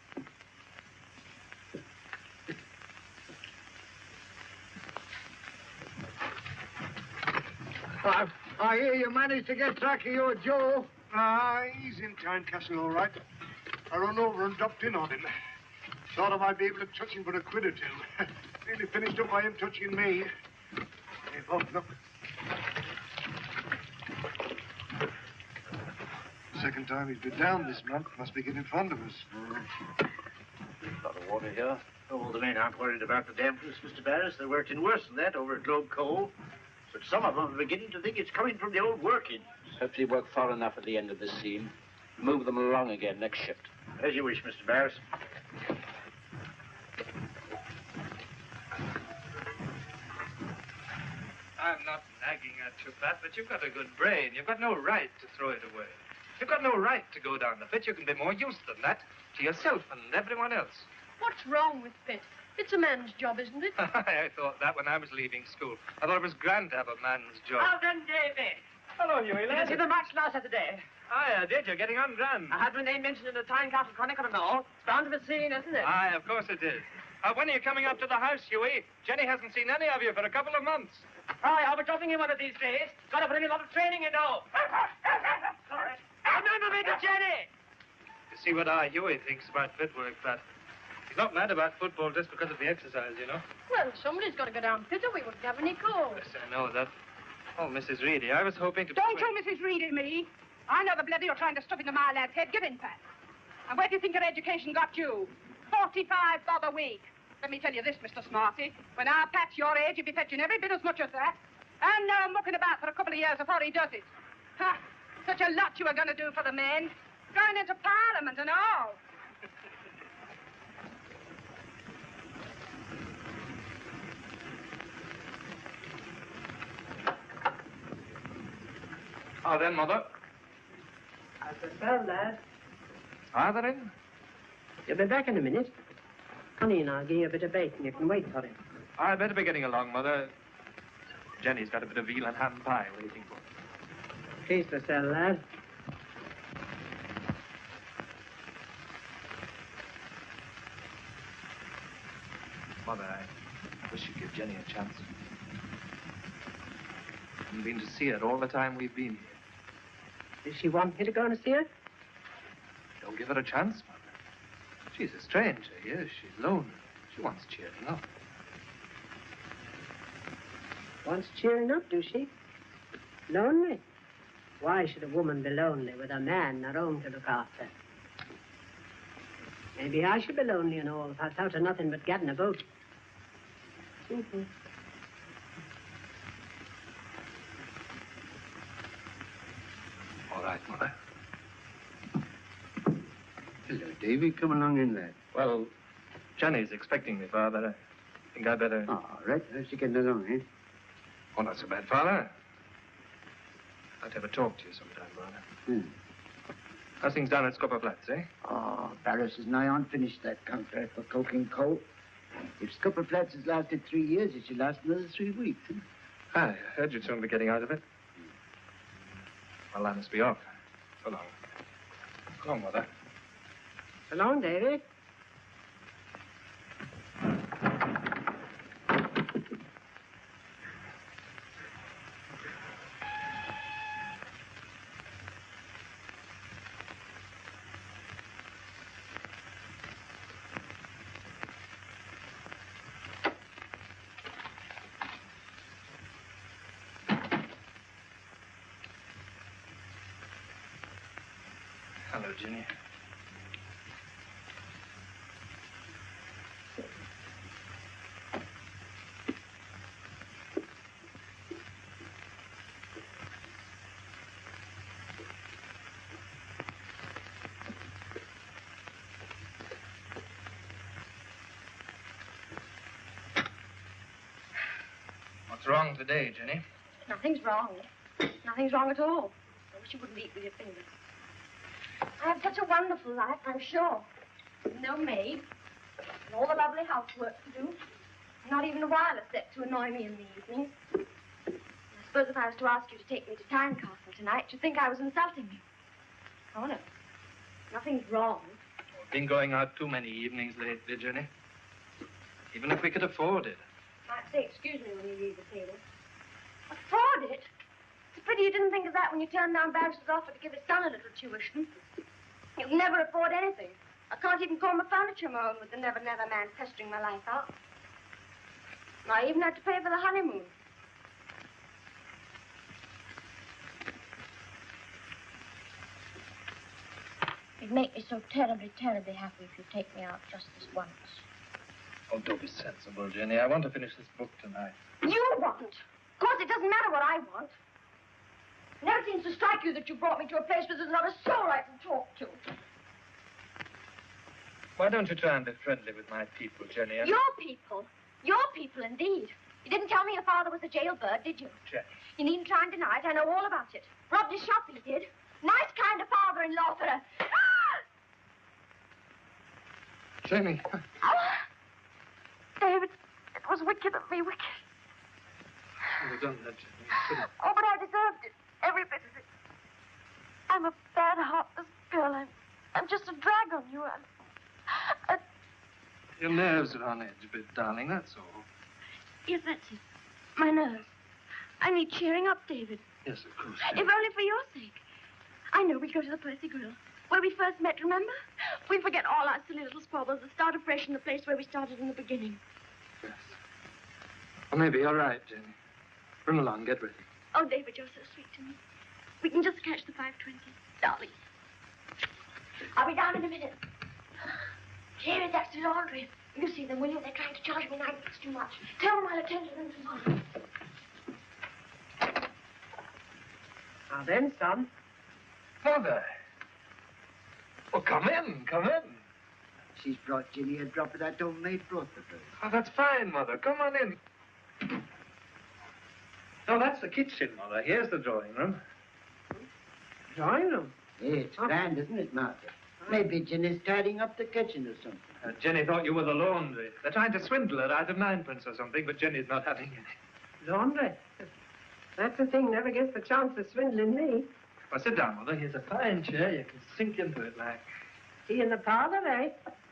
I hear you managed to get track of your Joe. He's in Tynecastle, all right. I run over and dropped in on him. Thought I might be able to touch him for a quid or two. Nearly finished up by him touching me. Hey, Bob, look. Second time he's been down this month. Must be getting fond of us. A lot of water here. Oh, the men aren't worried about the dampness, Mr. Barris. They worked in worse than that over at Globe Coal. But some of them are beginning to think it's coming from the old workings. Hopefully work far enough at the end of this seam. Move them along again next shift. As you wish, Mr. Barris. I'm not nagging at you, Pat, but you've got a good brain. You've got no right to throw it away. You've got no right to go down the pit. You can be more use than that to yourself and everyone else. What's wrong with Pitt? It's a man's job, isn't it? I thought that when I was leaving school. I thought it was grand to have a man's job. Well done, Davy. Hello, Huey, Did you see the match last Saturday? I did. You're getting on grand. I had my name mentioned in the Tynecastle Chronicle and all. It's bound to be seen, isn't it? Aye, of course it is. When are you coming up to the house, Huey? Jenny hasn't seen any of you for a couple of months. Aye, I'll be dropping in one of these days. Got to put in a lot of training, you know. Sorry. Remember me to Jenny. You see what Huey thinks about pit work, Pat. He's not mad about football just because of the exercise, you know. Well, somebody's got to go down pit or we wouldn't have any coal. Yes, I know that. Oh, Mrs. Reedy, I was hoping to... Don't you, Mrs. Reedy, me. I know the bloody you're trying to stuff into my lad's head. Get in, Pat. And where do you think your education got you? 45 bob a week. Let me tell you this, Mr. Smarty. When our Pat's your age, he'll be fetching every bit as much as that. And mucking about for a couple of years before he does it. Ha! Such a lot you were going to do for the men. Going into Parliament and all. Oh, then, Mother. I suppose, lad. Are they in? You'll be back in a minute. Honey and I'll give you a bit of bacon. You can wait for him. I'd better be getting along, Mother. Jenny's got a bit of veal and ham pie waiting for her. Pleased to sell, lad. Mother, I wish you'd give Jenny a chance. I've been to see her all the time we've been here. Does she want me to go and see her? Don't give her a chance, Mother. She's a stranger here. She's lonely. She wants cheering up. Wants cheering up, do she? Lonely? Why should a woman be lonely with a man at home to look after? Maybe I should be lonely and all if I thought of nothing but getting about. All right, Mother. Hello, Davy. Come along in, lad. Well, Jenny's expecting me, Father. I think I'd better... All right. How's she getting along, eh? Oh, not so bad, Father. I'd have a talk to you sometime, Father. How's things down at Scupper Flats, eh? Oh, Barris is nigh on finished that contract for coking coal. If Scupper Flats has lasted 3 years, it should last another 3 weeks. I heard you'd soon be getting out of it. Well, I must be off. So long. So long, Mother. So long, Davy. Hello, Jenny. What's wrong today, Jenny? Nothing's wrong. Nothing's wrong at all. I wish you wouldn't eat with your fingers. I have such a wonderful life, I'm sure. No maid, and all the lovely housework to do. Not even a wireless set to annoy me in the evenings. I suppose if I was to ask you to take me to Tynecastle tonight, you'd think I was insulting you. Oh, no. Nothing's wrong. We've been going out too many evenings lately, Jenny. Even if we could afford it. Might say excuse me when you leave the table. Afford it? It's a pity you didn't think of that when you turned down Barris's offer to give his son a little tuition. You'll never afford anything. I can't even call my furniture my own with the Never Never man pestering my life out. And I even had to pay for the honeymoon. It'd make me so terribly, terribly happy if you'd take me out just this once. Oh, don't be sensible, Jenny. I want to finish this book tonight. You want? Of course, it doesn't matter what I want. It never seems to strike you that you brought me to a place where there's not a soul I can talk to. Why don't you try and be friendly with my people, Jenny? Your people? Your people, indeed. You didn't tell me your father was a jailbird, did you? Jenny. You needn't try and deny it. I know all about it. Robbed his shop, he did. Nice kind of father-in-law for a... Jenny. David, it was wicked of me, wicked. You've done that, Jenny. Oh, but I deserved it. Every bit of it. I'm a bad, heartless girl. I'm just a drag on you. Your nerves are on edge a bit, darling, that's all. Yes, that's it. My nerves. I need cheering up, David. Yes, of course. If only for your sake. I know we go to the Percy Grill. Where we first met, remember? We forget all our silly little squabbles and start afresh in the place where we started in the beginning. Yes. Well, maybe you're right, Jenny. Run along, get ready. Oh, David, you're so sweet to me. We can just catch the 5:20. Darling. I'll be down in a minute. Here is that laundry. You see them, will you? They're trying to charge me 9 bucks too much. Tell them I'll attend to them tomorrow. Now then, son. Mother. Oh, come in, come in. She's brought Jenny a drop of that homemade broth for her. Oh, that's fine, Mother. Come on in. No, that's the kitchen, Mother. Here's the drawing room. Drawing room? Hey, it's grand, isn't it, Martha? Maybe Jenny's tidying up the kitchen or something. Jenny thought you were the laundry. They're trying to swindle her out of 9 pence or something, but Jenny's not having any. Laundry? That's the thing, never gets the chance of swindling me. Well, sit down, Mother. Here's a fine chair. You can sink into it like... Tea in the parlor, eh?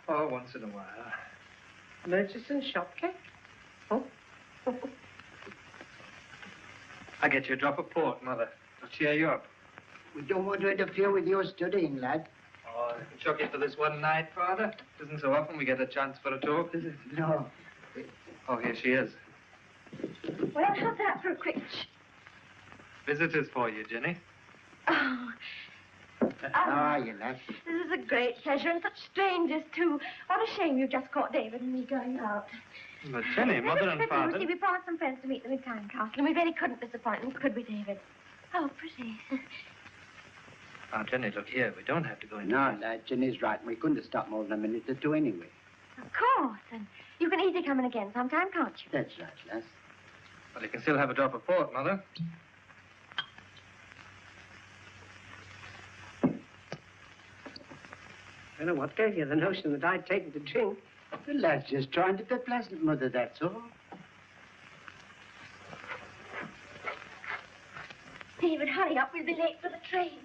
Oh, once in a while. Murchison's shop cake? Oh. I'll get you a drop of port, Mother. I'll cheer you up. We don't want to interfere with your studying, lad. Oh, I can chuck you for this one night, Father. It isn't so often we get a chance for a talk, is it? No. Oh, here she is. Well, how's that for a quick... Visitors for you, Jenny. Oh. How are you, lad? This is a great pleasure, and such strangers, too. What a shame you just caught David and me going out. But, Jenny, Mother and Father... You see, we promised some friends to meet them in Tynecastle, and we really couldn't disappoint them, could we, David? Oh, pretty. Now, Jenny, look here. We don't have to go in. No, lad, Jenny's right. We couldn't have stopped more than a minute or two anyway. Of course, and you can easily come in again sometime, can't you? That's right, lass. Well, you can still have a drop of port, Mother. I don't know what gave you the notion that I'd taken to drink. The lad's just trying to be pleasant, Mother, that's all. David, hurry up. We'll be late for the train.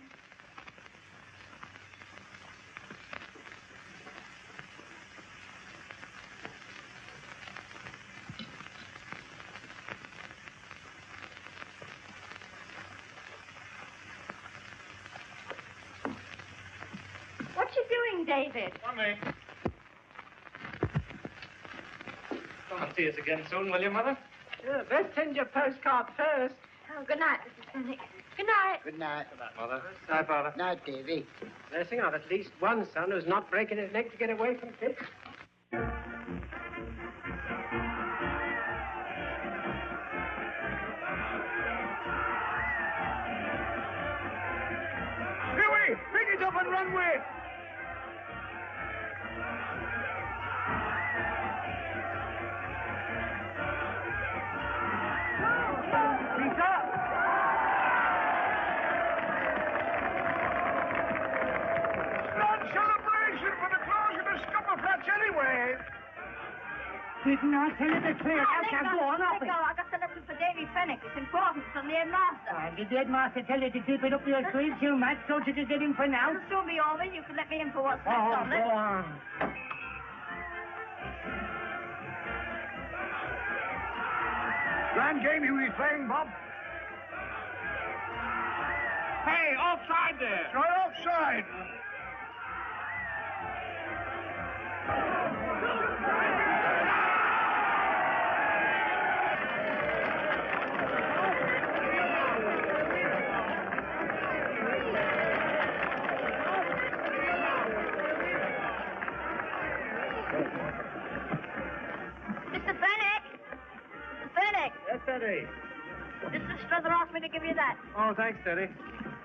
What you doing, David? Coming. Come and see us again soon, will you, Mother? Yeah, best send your postcard first. Oh, good night, Mrs. Fenwick. Good night. Good night. Good night, Mother. Night, Father. Night, Davy. Blessing, I've at least one son who's not breaking his neck to get away from Pitt. Huey, pick it up and run with it. Didn't I tell you to clear out? Now go on off it. I got the letter for Davy Fenwick. It's important from the headmaster. Did the headmaster tell you to keep it up your sleeve too much so you could get him for now? It'll soon be over. You can let me in for what's left Oh, of go it. on. Grand game you was playing, Bob. Hey, offside there. Try offside. Mr. Fenwick! Mr. Fenwick! Yes, Eddie. Mr. Struther asked me to give you that. Oh, thanks, Eddie.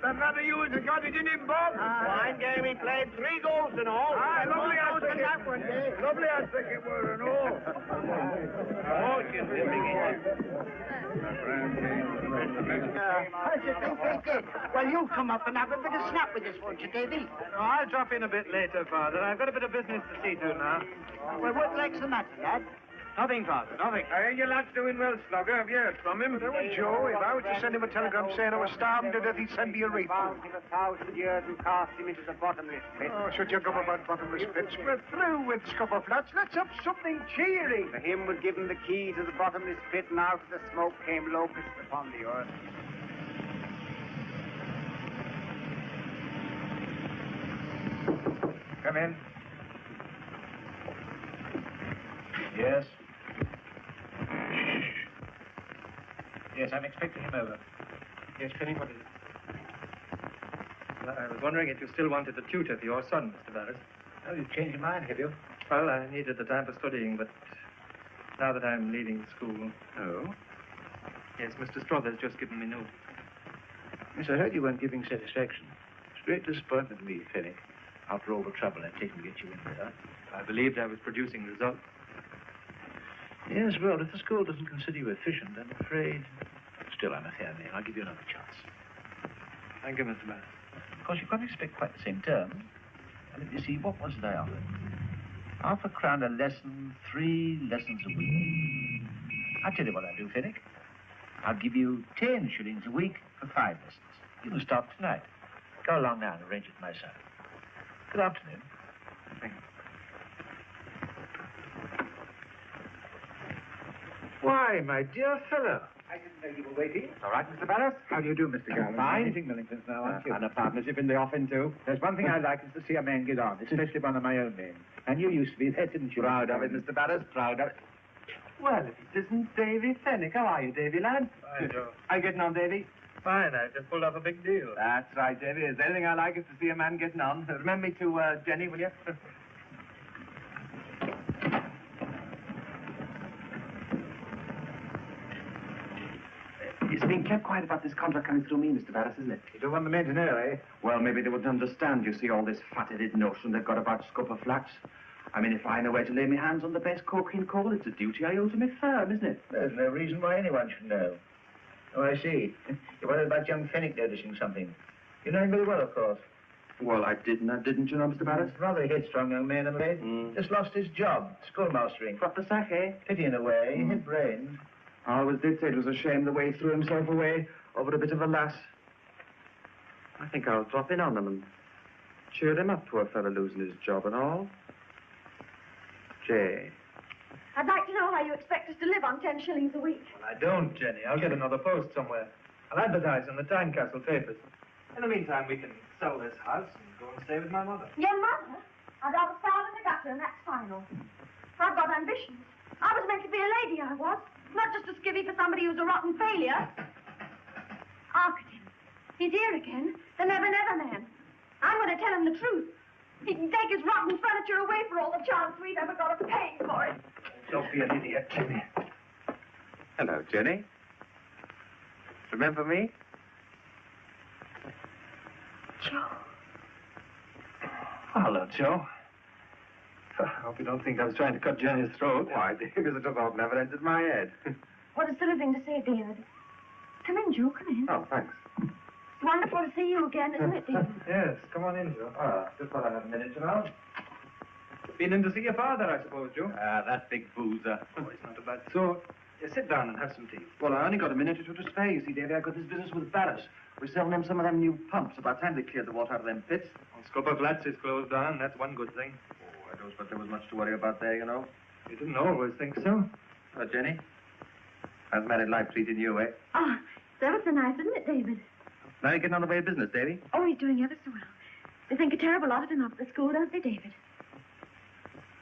That matter you was got it in him, Bob. Fine game. He played 3 goals in all. Aye, lovely I think that one, Dave. Lovely I think it was and all. Well, you come up and have a bit of snap with us, won't you, Davy? I'll drop in a bit later, Father. I've got a bit of business to see to now. Well, what the the matter, lad? Nothing, Father, nothing. I hear your lad's doing well, Slugger. Have you heard from him? There was Joe. If I was to send him a telegram saying I was starving to death, he'd send me a refund. 1,000 years and cast him into the bottomless pit. Oh, should you go about bottomless pits? We're through with scupper flats. Let's have something cheery. For him would give him the key to the bottomless pit, and out of the smoke came locusts upon the earth. Come in. Yes? Yes, I'm expecting him over. Yes, Penny, what is it? Well, I was wondering if you still wanted a tutor for your son, Mr. Barrett. Oh, you've changed your mind, have you? Well, I needed the time for studying, but now that I'm leaving school... Oh? Yes, Mr. Struthers just given me news. Yes, I heard you weren't giving satisfaction. It's a great disappointment to me, Fenwick, after all the trouble I've taken to get you in there. I believed I was producing results. Yes, well, if the school doesn't consider you efficient, I'm afraid... Still, I'm a fair man. I'll give you another chance. Thank you, Mr. Barrett. Of course, you can't expect quite the same terms. And if you see, what was it I offered? £0.50 a lesson, 3 lessons a week. I'll tell you what I'll do, Fenwick. I'll give you 10 shillings a week for 5 lessons. You can start tonight. Go along now and arrange it myself. Good afternoon. Thank you. Why, my dear fellow. I didn't know you were waiting. All right, Mr. Barris? How do you do, Mr. Garland? Fine. Anything Millington's now, aren't you? And a partnership in the offing, too. There's one thing I like is to see a man get on, especially one of my own men. And you used to be that, didn't you? Proud of it, Mr. Barris, proud of it. Well, if it isn't Davy Fennick. How are you, Davy, lad? Fine, Joe. How you getting on, Davy? Fine, I just pulled off a big deal. That's right, Davy. There's anything I like is to see a man getting on. Remember me to Jenny, will you? It's been kept quiet about this contract coming through me, Mr. Barris, isn't it? You don't want the men to know, eh? Well, maybe they wouldn't understand, you see, all this fat-headed notion they've got about scupper flats. I mean, if I know where to lay my hands on the best coking coal, it's a duty I owe to my firm, isn't it? There's no reason why anyone should know. Oh, I see. You're worried about young Fennick noticing something. You know him very well, of course. Well, I didn't you know, Mr. Barris? Rather a headstrong young man, I'm afraid. Just lost his job, schoolmastering. What the sack, eh? Pity in a way. He had brains. I always did say it was a shame the way he threw himself away over a bit of a lass. I think I'll drop in on him and cheer him up, poor fellow losing his job and all. Jay. I'd like to know how you expect us to live on 10 shillings a week. Well, I don't, Jenny. I'll get another post somewhere. I'll advertise in the Tynecastle papers. In the meantime, we can sell this house and go and stay with my mother. Your mother? I'd rather starve in the gutter, and that's final. I've got ambitions. I was meant to be a lady, I was. Not just a skivvy for somebody who's a rotten failure. Hark at him. He's here again. The never-never man. I'm going to tell him the truth. He can take his rotten furniture away for all the chance we've ever got of paying for it. Don't be an idiot, Jenny. Hello, Jenny. Remember me? Joe. Hello, Joe. I hope you don't think I was trying to cut Jenny's throat. Why, David, such a thought never entered my head. What a silly thing to say, David. Come in, Joe, come in. Oh, thanks. It's wonderful to see you again, isn't it, David? Yes, come on in, Joe. Just thought I'd have a minute, you know. Been in to see your father, I suppose, Joe? That big boozer. Oh, he's not a bad sort. Sit down and have some tea. Well, I only got a minute or two to spare. You see, Davy, I got this business with Barris. We're selling them some of them new pumps. About time they cleared the water out of them pits. Well, Scupper Flats is closed down. That's one good thing. Oh, I don't suppose there was much to worry about there, you know. You didn't always think so. Jenny? How's married life treating you, eh? Oh, that was so nice, isn't it, David? Now you're getting on the way of business, Davy. Oh, he's doing ever so well. They think a terrible lot of him up at the school, don't they, David?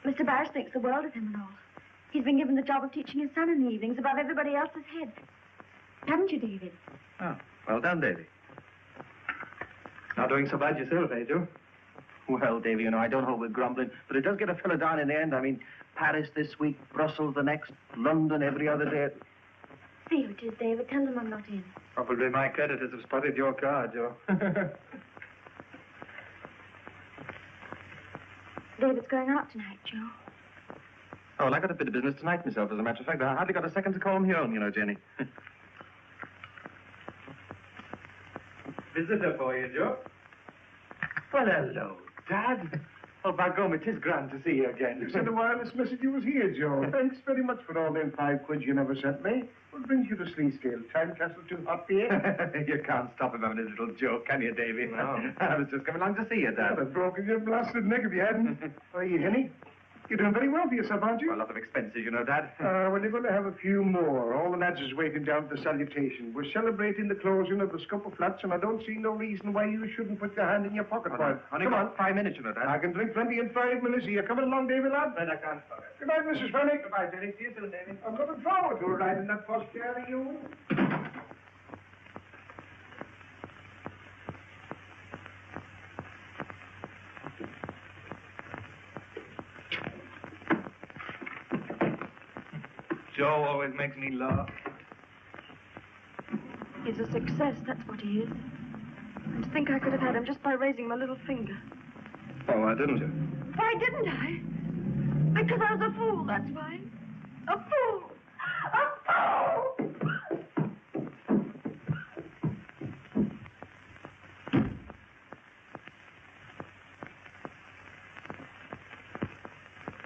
Mr. Barris thinks the world of him and all. He's been given the job of teaching his son in the evenings above everybody else's head. Haven't you, David? Oh, well done, Davy. Not doing so bad yourself, eh, Joe? Well, Davy, you know, I don't hold with grumbling, but it does get a fellow down in the end. I mean, Paris this week, Brussels the next, London every other day. See who it is, David. Tell them I'm not in. Probably my creditors have spotted your car, Joe. David's going out tonight, Joe. Oh, well, I got a bit of business tonight myself, as a matter of fact. I hardly got a second to call him home, you know, Jenny. Visitor for you, Joe. Well, hello, Dad. Oh, by gum, it is grand to see you again. You sent a wireless message you was here, Joe. Thanks very much for all them 5 quid you never sent me. What brings you to Sleescale? Tynecastle too hot for you? You can't stop him having his little joke, can you, Davy? No. I was just coming along to see you, Dad. I'd have broken your blasted neck if you hadn't. Are you, Henny? You're doing very well for yourself, aren't you? Well, a lot of expenses, you know, Dad. Well, you're going to have a few more. All the lads is waiting down for the salutation. We're celebrating the closing of the Scupper Flats, and I don't see no reason why you shouldn't put your hand in your pocket for it. Only Come on. got 5 minutes, you know, Dad. I can drink plenty in 5 minutes. Are you coming along, David, lad? But I can't stop it. Good night, Mrs. Fennick. Goodbye, Jenny. See you soon, Davy. I'm looking forward to riding that first chair of you. Joe always makes me laugh. He's a success, that's what he is. And to think I could have had him just by raising my little finger. Oh, why didn't you? Why didn't I? Because I was a fool, that's why. A fool! A fool!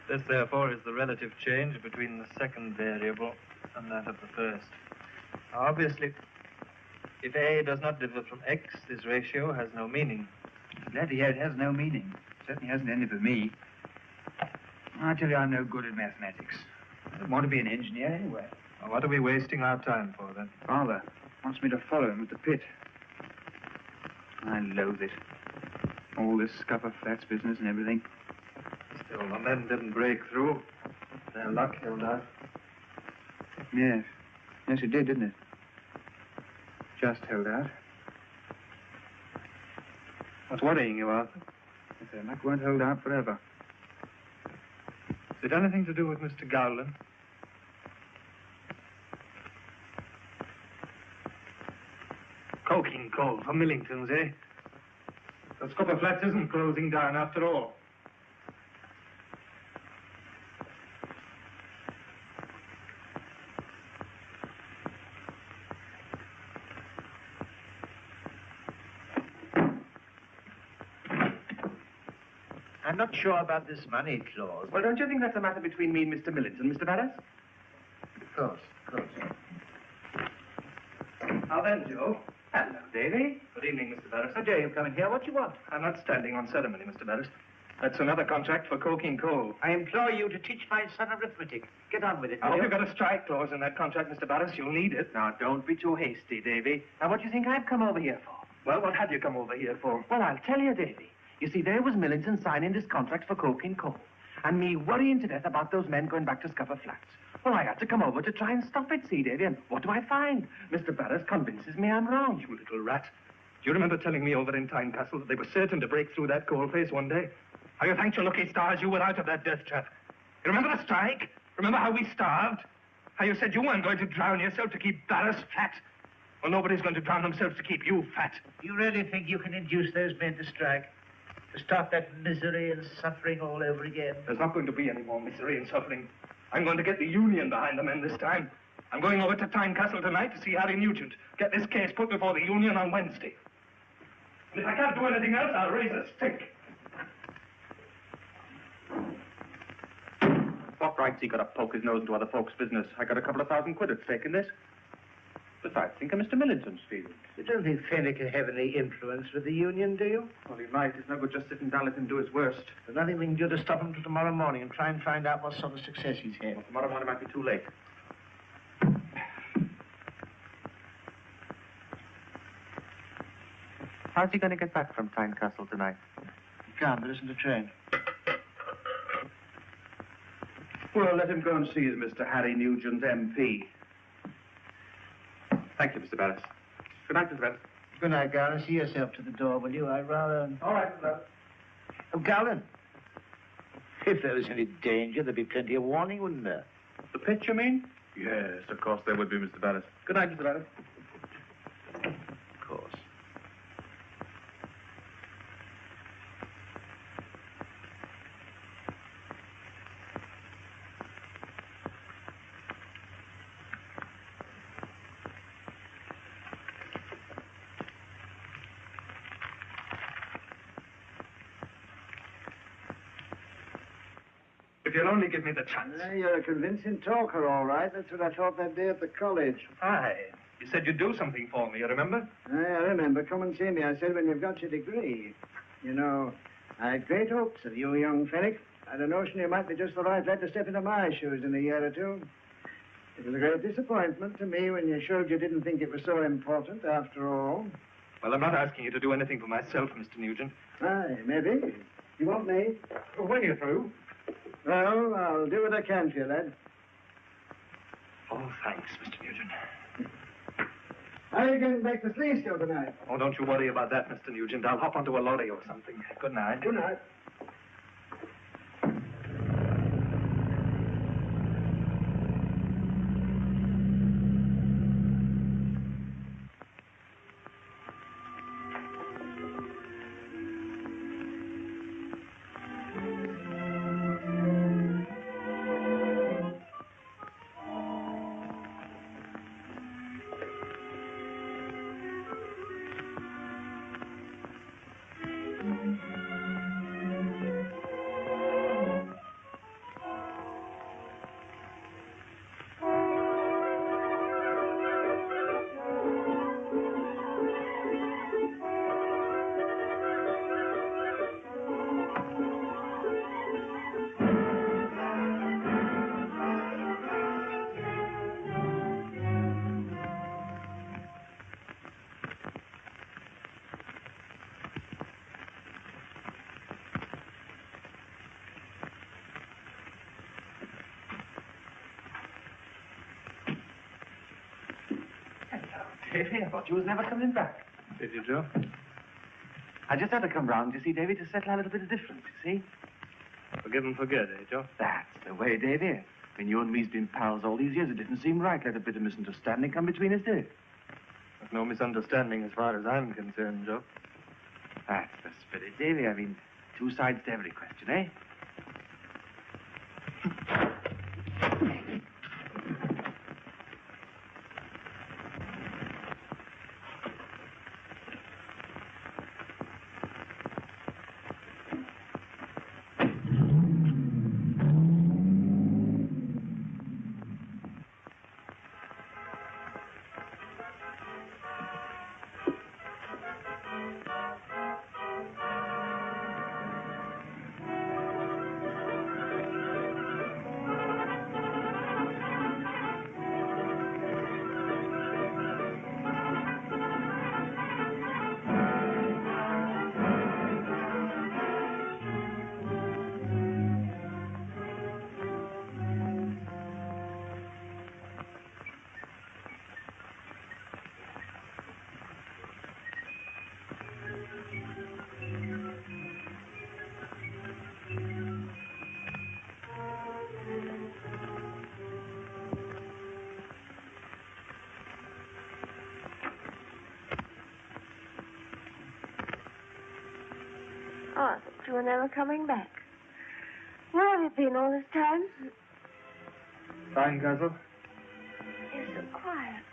This, therefore, is the relative change between the second variable and that of the first. Obviously, if A does not differ from X, this ratio has no meaning. Glad to hear it has no meaning. Certainly hasn't any for me. I tell you, I'm no good at mathematics. I don't want to be an engineer anyway. Well, what are we wasting our time for, then? Father wants me to follow him at the pit. I loathe it. All this scupper flats business and everything. Still, the men didn't break through. Their luck held out. Yes. Yes, it did, didn't it? Just held out. What's worrying you, Arthur? If their luck won't hold out forever. Is it anything to do with Mr. Gowland? Coking coal for Millington's, eh? The Scupper Flats isn't closing down after all. I'm not sure about this money clause. Well, don't you think that's a matter between me and Mr. Millington, Mr. Barris? Of course, of course. Now then, Joe. Hello, Davy. Good evening, Mr. Barris. How dare you come in here? What do you want? I'm not standing on ceremony, Mr. Barris. That's another contract for coking coal. I implore you to teach my son arithmetic. Get on with it. I hope you've got a strike clause in that contract, Mr. Barris. You'll need it. Now, don't be too hasty, Davy. Now, what do you think I've come over here for? Well, what have you come over here for? Well, I'll tell you, Davy. You see, there was Millington signing this contract for coking coal, and me worrying to death about those men going back to Scupper Flats. Well, I had to come over to try and stop it, see, Davy, and what do I find? Mr. Barris convinces me I'm wrong. You little rat. Do you remember telling me over in Tynecastle that they were certain to break through that coal face one day? How you thanked your lucky stars you were out of that death trap. You remember the strike? Remember how we starved? How you said you weren't going to drown yourself to keep Barris fat? Well, nobody's going to drown themselves to keep you fat. Do you really think you can induce those men to strike? To start that misery and suffering all over again? There's not going to be any more misery and suffering. I'm going to get the union behind the men this time. I'm going over to Tynecastle tonight to see Harry Nugent. Get this case put before the union on Wednesday. And if I can't do anything else, I'll raise a stick. What right's he got to poke his nose into other folks' business? I got a couple of $1,000 at stake in this. Besides, think of Mr. Millington's feelings. You don't think Fenwick can have any influence with the union, do you? Well, he might. It's no good just sitting down and let him do his worst. There's nothing we can do to stop him till tomorrow morning and try and find out what sort of success he's had. Well, tomorrow morning might be too late. How's he going to get back from Tynecastle tonight? He can't. There isn't a train. Well, let him go and see Mr. Harry Nugent, MP. Thank you, Mr. Barris. Good night, Mr. Barris. Good night, Gowland. See yourself to the door, will you? I'd rather... All right, Mr. Barris. Oh, Gowland. If there was any danger, there'd be plenty of warning, wouldn't there? The pitch, you mean? Yes, of course there would be, Mr. Barris. Good night, Mr. Barris. Of course. If you'll only give me the chance. You're a convincing talker, all right. That's what I thought that day at the college. Aye. You said you'd do something for me, you remember? I remember. Come and see me. I said when you've got your degree. You know, I had great hopes of you, young Fenwick. I had a notion you might be just the right lad to step into my shoes in a year or two. It was a great disappointment to me when you showed you didn't think it was so important after all. Well, I'm not asking you to do anything for myself, Mr. Nugent. Aye, maybe. You want me? Well, when you're through. Well, I'll do what I can for you, lad. Oh, thanks, Mr. Nugent. How are you getting back to Sleesville tonight? Oh, don't you worry about that, Mr. Nugent. I'll hop onto a lorry or something. Good night. Good night. Davy, I thought you was never coming back. Did you, Joe? I just had to come round, you see, Davy, to settle a little bit of difference, you see? Forgive and forget, eh, Joe? That's the way, Davy. When you and me's been pals all these years, it didn't seem right. Let a bit of misunderstanding come between us, did it? There's no misunderstanding as far as I'm concerned, Joe. That's the spirit, Davy. I mean, two sides to every question, eh? Oh, I thought you were never coming back. Where have you been all this time? Fine, Castle. You're so quiet.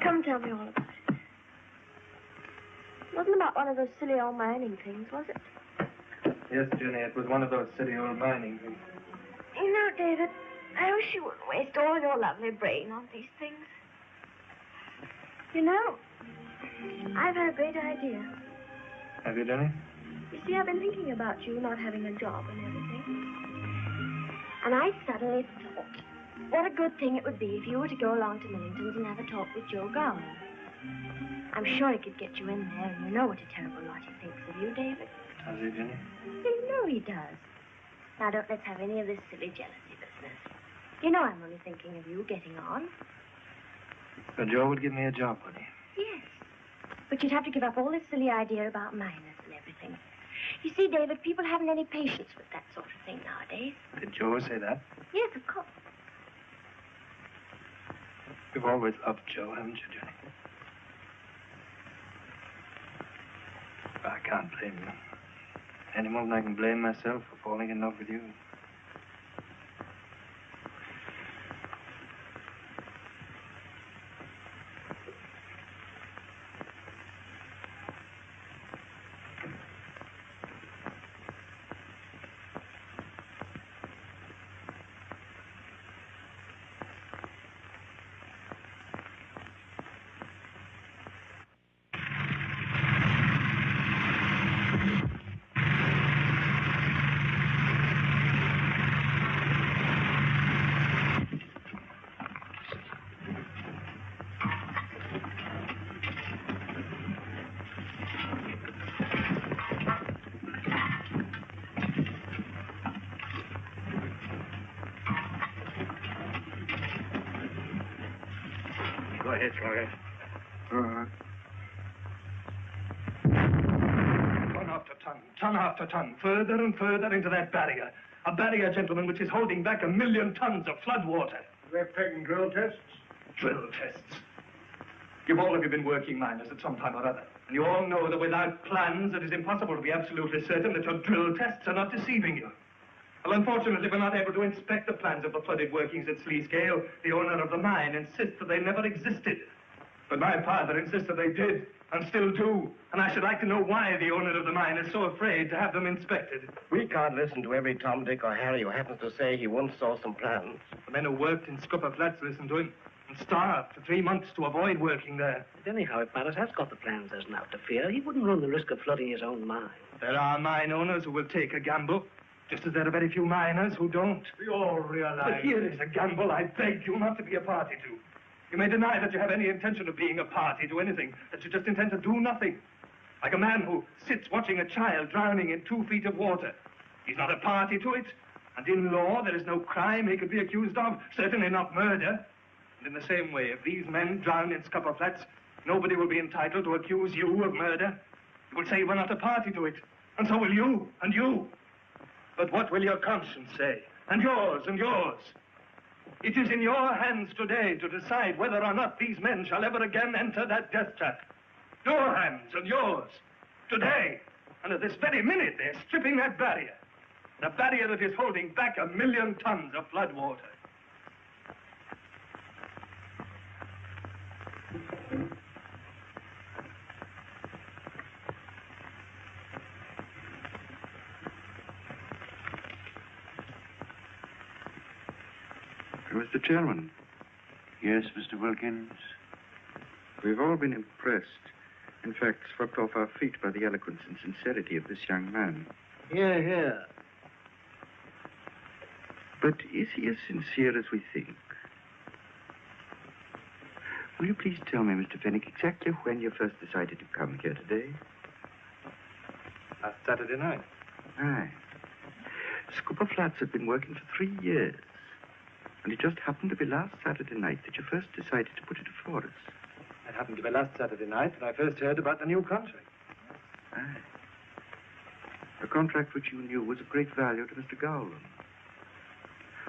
Come tell me all about it. It wasn't about one of those silly old mining things, was it? Yes, Jenny, it was one of those silly old mining things. You know, David, I wish you wouldn't waste all your lovely brain on these things. You know, I've had a great idea. Have you, Jenny? You see, I've been thinking about you not having a job and everything. And I suddenly thought, what a good thing it would be if you were to go along to Millington's and have a talk with Joe Gowan. I'm sure he could get you in there, and you know what a terrible lot he thinks of you, David. Does he, Jenny? You know he does. Now, don't let's have any of this silly jealousy business. You know I'm only thinking of you getting on. So Joe would give me a job, would he? Yes. But you'd have to give up all this silly idea about miners and everything. You see, David, people haven't any patience with that sort of thing nowadays. Did Joe say that? Yes, of course. You've always loved Joe, haven't you, Jenny? I can't blame you. Any more than I can blame myself for falling in love with you. Go ahead, Slugger. Ton after ton, further and further into that barrier. A barrier, gentlemen, which is holding back 1,000,000 tons of flood water. They're taking drill tests? Drill tests. You've all of you been working miners at some time or other. And you all know that without plans, it is impossible to be absolutely certain that your drill tests are not deceiving you. Well, unfortunately, we're not able to inspect the plans of the flooded workings at Sleescale. The owner of the mine insists that they never existed. But my father insists that they did, and still do. And I should like to know why the owner of the mine is so afraid to have them inspected. We can't listen to every Tom, Dick, or Harry who happens to say he once saw some plans. The men who worked in Scupper Flats listened to him and starved for 3 months to avoid working there. But anyhow, if Matters has got the plans, there's now to fear. He wouldn't run the risk of flooding his own mine. There are mine owners who will take a gamble, just as there are very few miners who don't. We all realize... But here is a gamble I beg you not to be a party to. You may deny that you have any intention of being a party to anything, that you just intend to do nothing. Like a man who sits watching a child drowning in 2 feet of water. He's not a party to it, and in law there is no crime he could be accused of, certainly not murder. And in the same way, if these men drown in scupper flats, nobody will be entitled to accuse you of murder. You will say you were not a party to it. And so will you, and you. But what will your conscience say? And yours, and yours. It is in your hands today to decide whether or not these men shall ever again enter that death trap. Your hands and yours. Today. And at this very minute, they're stripping that barrier. The barrier that is holding back 1 million tons of flood water. Mr. Chairman. Yes, Mr. Wilkins? We've all been impressed. In fact, swept off our feet by the eloquence and sincerity of this young man. Hear, hear. But is he as sincere as we think? Will you please tell me, Mr. Fenwick, exactly when you first decided to come here today? Last Saturday night. Aye. Scupper Flats have been working for 3 years. And it just happened to be last Saturday night that you first decided to put it before us. It happened to be last Saturday night that I first heard about the new contract. Aye. A contract which you knew was of great value to Mr. Gowland.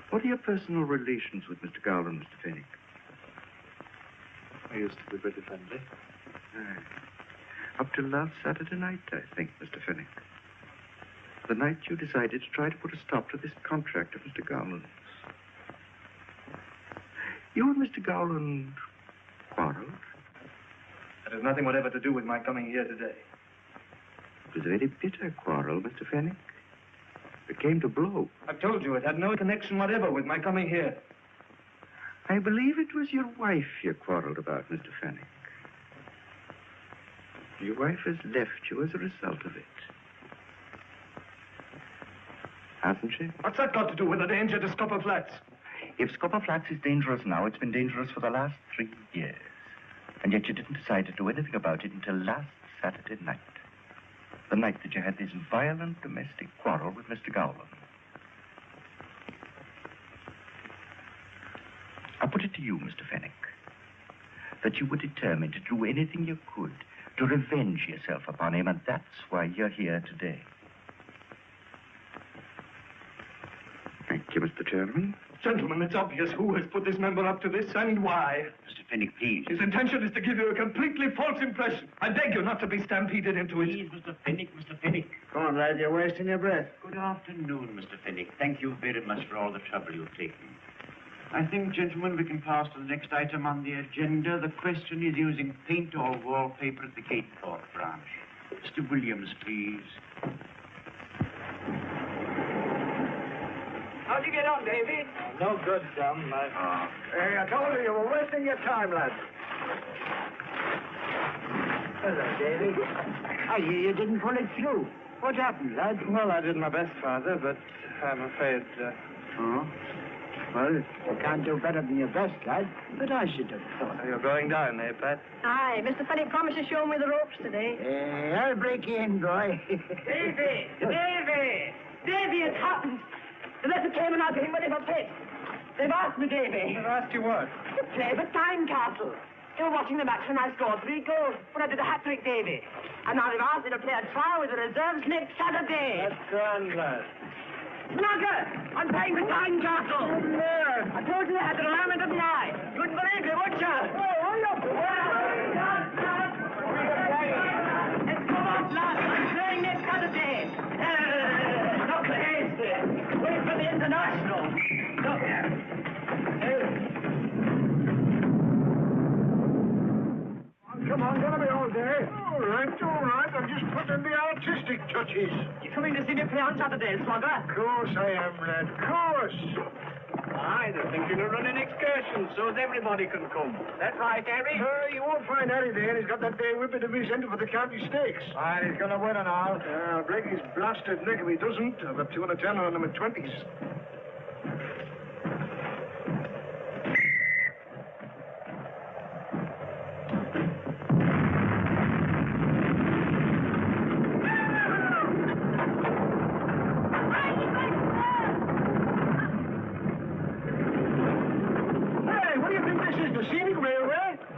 What are your personal relations with Mr. Gowland, Mr. Fenwick? We used to be pretty friendly. Aye. Up till last Saturday night, I think, Mr. Fenwick. The night you decided to try to put a stop to this contract of Mr. Gowland's. You and Mr. Gowland quarreled? That has nothing whatever to do with my coming here today. It was a very bitter quarrel, Mr. Fenwick. It came to blow. I've told you it had no connection whatever with my coming here. I believe it was your wife you quarreled about, Mr. Fenwick. Your wife has left you as a result of it. Hasn't she? What's that got to do with the danger to Scupper Flats? If Scupper Flats is dangerous now, it's been dangerous for the last 3 years. And yet you didn't decide to do anything about it until last Saturday night. The night that you had this violent domestic quarrel with Mr. Gowland. I put it to you, Mr. Fenwick, that you were determined to do anything you could to revenge yourself upon him, and that's why you're here today. Thank you, Mr. Chairman. Gentlemen, it's obvious who has put this member up to this and why. Mr. Fenwick, please. His intention is to give you a completely false impression. I beg you not to be stampeded into it. Please, Mr. Fenwick, Mr. Fenwick. Go on, lad, you're wasting your breath. Good afternoon, Mr. Fenwick. Thank you very much for all the trouble you've taken. I think, gentlemen, we can pass to the next item on the agenda. The question is using paint or wallpaper at the Gatethorpe branch. Mr. Williams, please. How'd you get on, Davy? No good, Tom. Hey, I told you were wasting your time, lad. Hello, Davy. I hear you didn't pull it through. What happened, lad? Well, I did my best, Father, but I'm afraid... Oh? Well, you can't do better than your best, lad. But I should have thought. You're going down, eh, Pat? Aye, Mr. Fenwick promised to show me the ropes today. I'll break you in, boy. Davy! Davy! Davy, it's happened. The letter came and I'll get him ready for pit. They've asked me, Davy. They've asked you what? To play for Tynecastle. They were watching the match when I scored 3 goals when I did a hat-trick, Davy. And now they've asked me to play a trial with the reserves next Saturday. That's grand, lad. Snugger! I'm playing for Tynecastle. I told you they had the alignment of the eye. You wouldn't believe me, would you? Oh, look. Let's come off, lads. I'm playing next Saturday. Not crazy. Wait for the international. Look here. Come on, gonna be all day. All right. I'm just putting the artistic touches. You coming to see me play on Saturday, Slugger? Of course I am, lad. Of course. Aye, they're thinking of running excursions so that everybody can come. That's right, Harry. You won't find Harry there. He's got that day whippet of his into for the county stakes. Aye, he's going to win and all. I'll break his blasted neck if he doesn't. I've got 210 on him at 20s.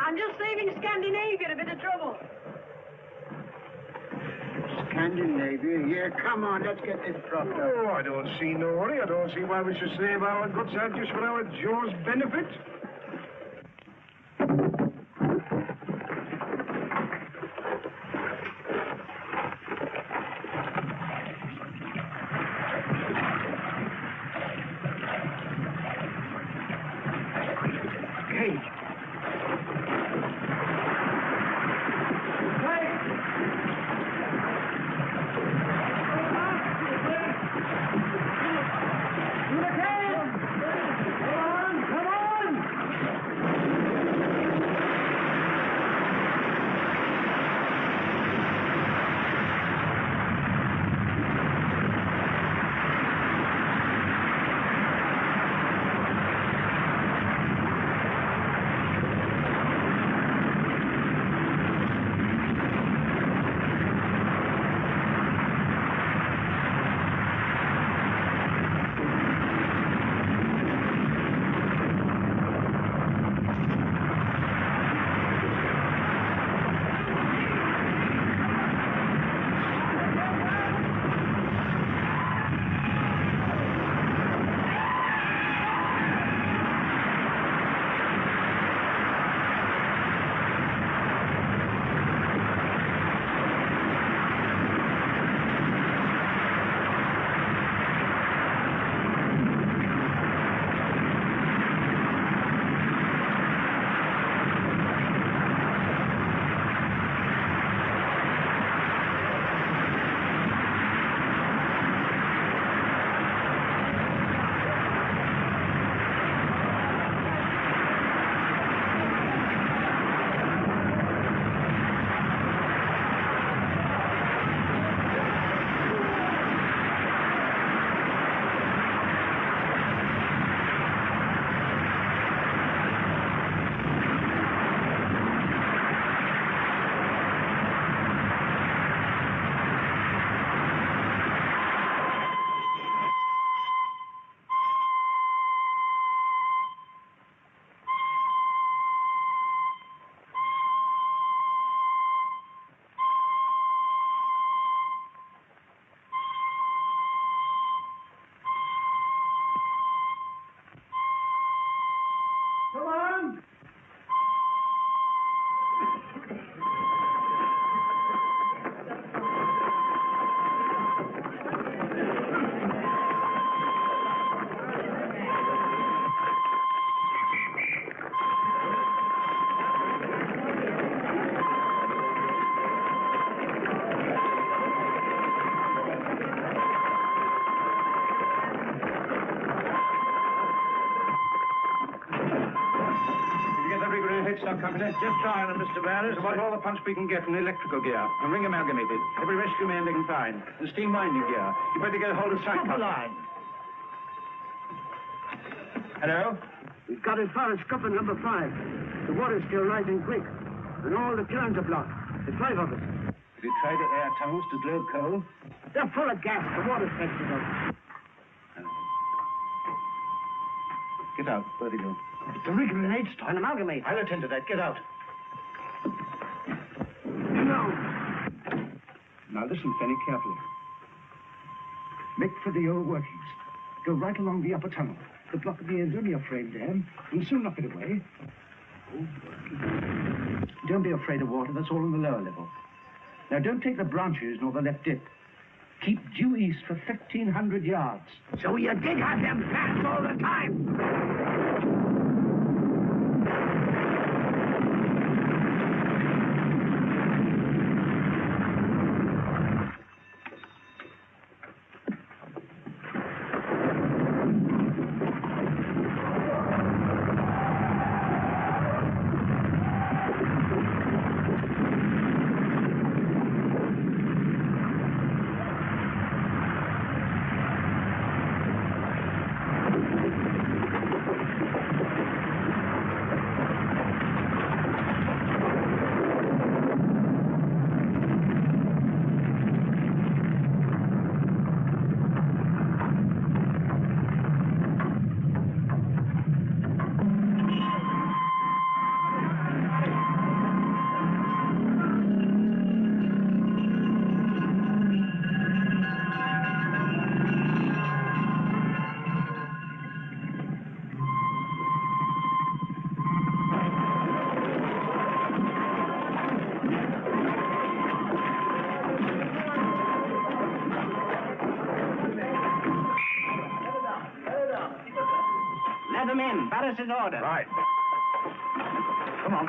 I'm just saving Scandinavia a bit of trouble. Scandinavia? Yeah, come on, let's get this propped up. Oh, I don't see no hurry. I don't see why we should save our guts out just for our Joe's benefit. Company. Just trying them, Mr. Barris. About all the punch we can get in electrical gear. And ring amalgamated. Every rescue man they can find. And steam winding gear. You better get a hold of sight. Stop the line. Hello? We've got as far as scupper number 5. The water's still rising quick. And all the turns are blocked. There's 5 of us. Have you tried the air tunnels to glow coal? They're full of gas. The water's fetching up. Get out. Where do you go? The rig grenade stop. An amalgamate. I'll attend to that. Get out. No. Now listen, Fanny, carefully. Make for the old workings. Go right along the upper tunnel. The block of the end's only a frame dam. We'll soon knock it away. Don't be afraid of water. That's all on the lower level. Now, don't take the branches nor the left dip. Keep due east for 1,500 yards. So you did have them plans all the time? in. Barris in order. Right. Come on.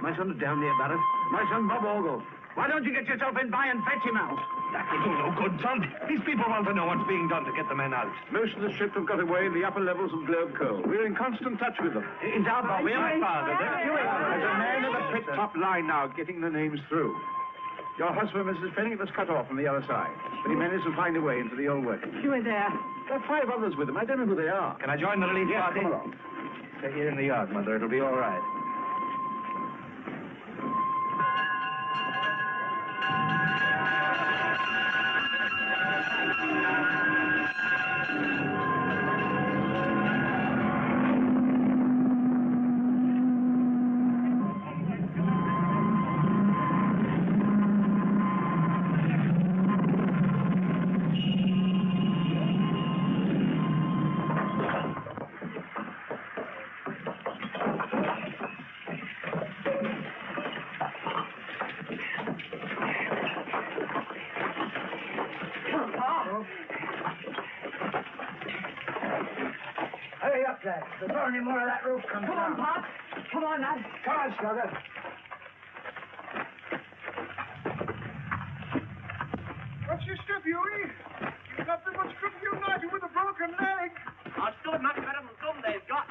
My son is down there, Barris. My son, Bob Ogle. Why don't you get yourself in by and fetch him out? That will do no good, son. These people want to know what's being done to get the men out. Most of the ship have got away in the upper levels of Globe Coal. We're in constant touch with them. It's our Bob. We're my father. There's a man at the pit top line now getting the names through. Your husband, Mrs. Penning, was cut off from the other side, but he managed to find a way into the old working. You were there. There are 5 others with him. I don't know who they are. Can I join the relief party? Come along. Stay here in the yard, Mother. It'll be all right. Hurry up, lad. Before any more of that roof comes down. Come on, Pop. Come on, lad. Come on, Slugger. What's your step, Huey? You've not been much good for you, United with a broken leg. I stood much better than some they've got.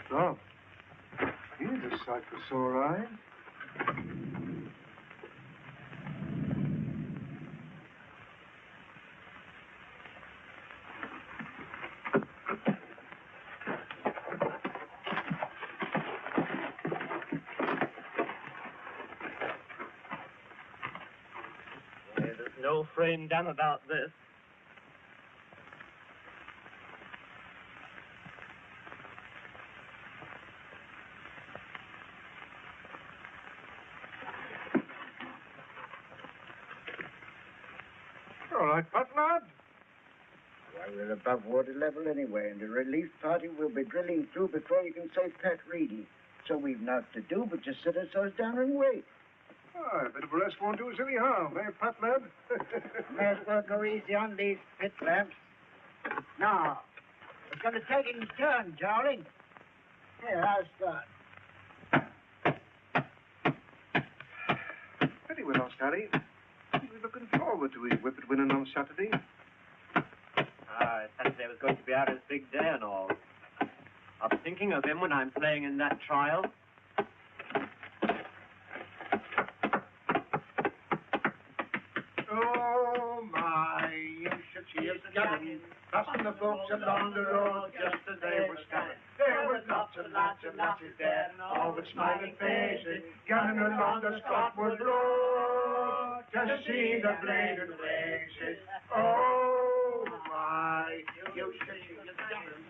So, here's a sight for sore eyes. There's no frame done about this. All right, Pat, lad. Why, we're above water level anyway, and the relief party will be drilling through before you can say Pat reading. So we've naught to do but just sit ourselves down and wait. Ah, a bit of a rest won't do us any harm, eh, Pat, lad? May as well go easy on these pit lamps. Now, we're going to take it in turn, darling. Here, I'll start. Pity we lost Harry. We're looking forward to his whippet winning on Saturday. Saturday was going to be Aaron's big day and all. I was thinking of him when I'm playing in that trial. Oh, my, you should see us gathering, passing the folks along the road just as they were standing. There were lots and lots and lasses there, all with smiling faces, gathering along the Scotwood Road, just to see the bladed races. Oh, my, you should see us gathering.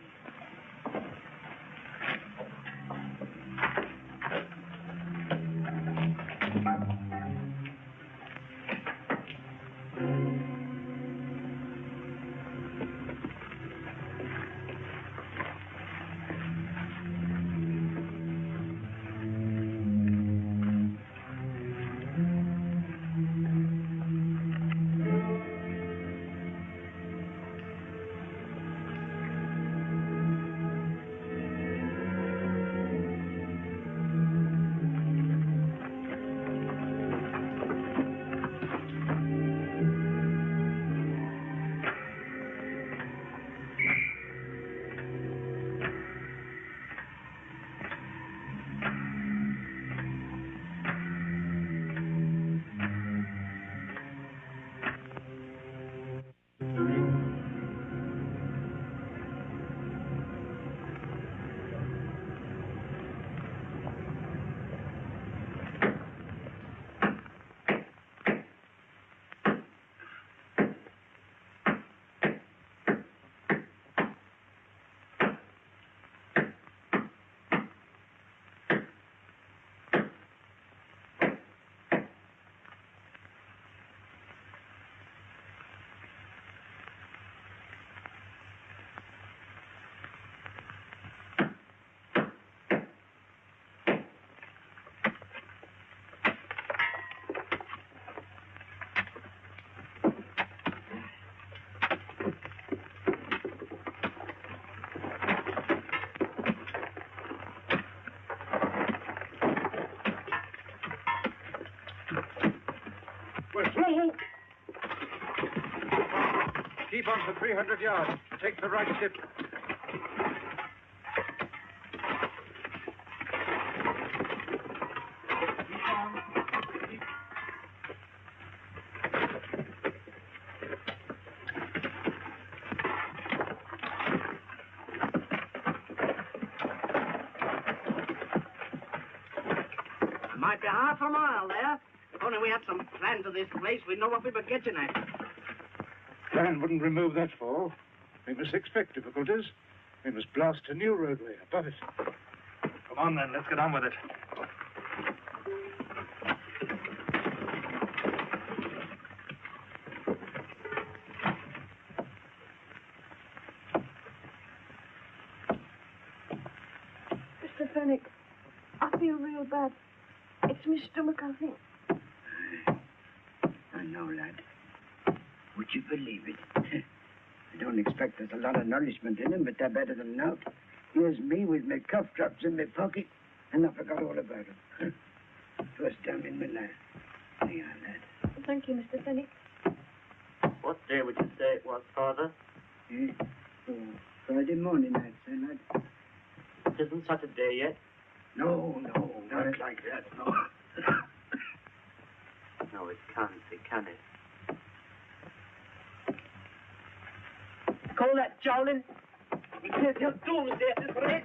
Keep on for 300 yards. Take the right ship. Might be half a mile there. If only we had some plan to this place, we'd know what we were getting at. Plan wouldn't remove that fall. We must expect difficulties. We must blast a new roadway above it. Come on, then. Let's get on with it. Mr. Fenwick, I feel real bad. It's my stomach, I think. I know, lad. Would you believe it? I don't expect there's a lot of nourishment in them, but they're better than naught. Here's me with my cough drops in my pocket, and I forgot all about them. First time in my life. Here, lad. Thank you, Mr. Fenwick. What day would you say it was, Father? Oh, Friday morning, I'd say, lad. It isn't Saturday yet. No, not like that, no. No, it can't be, can it? Call that jowling? He says he'll doomsday at this rate.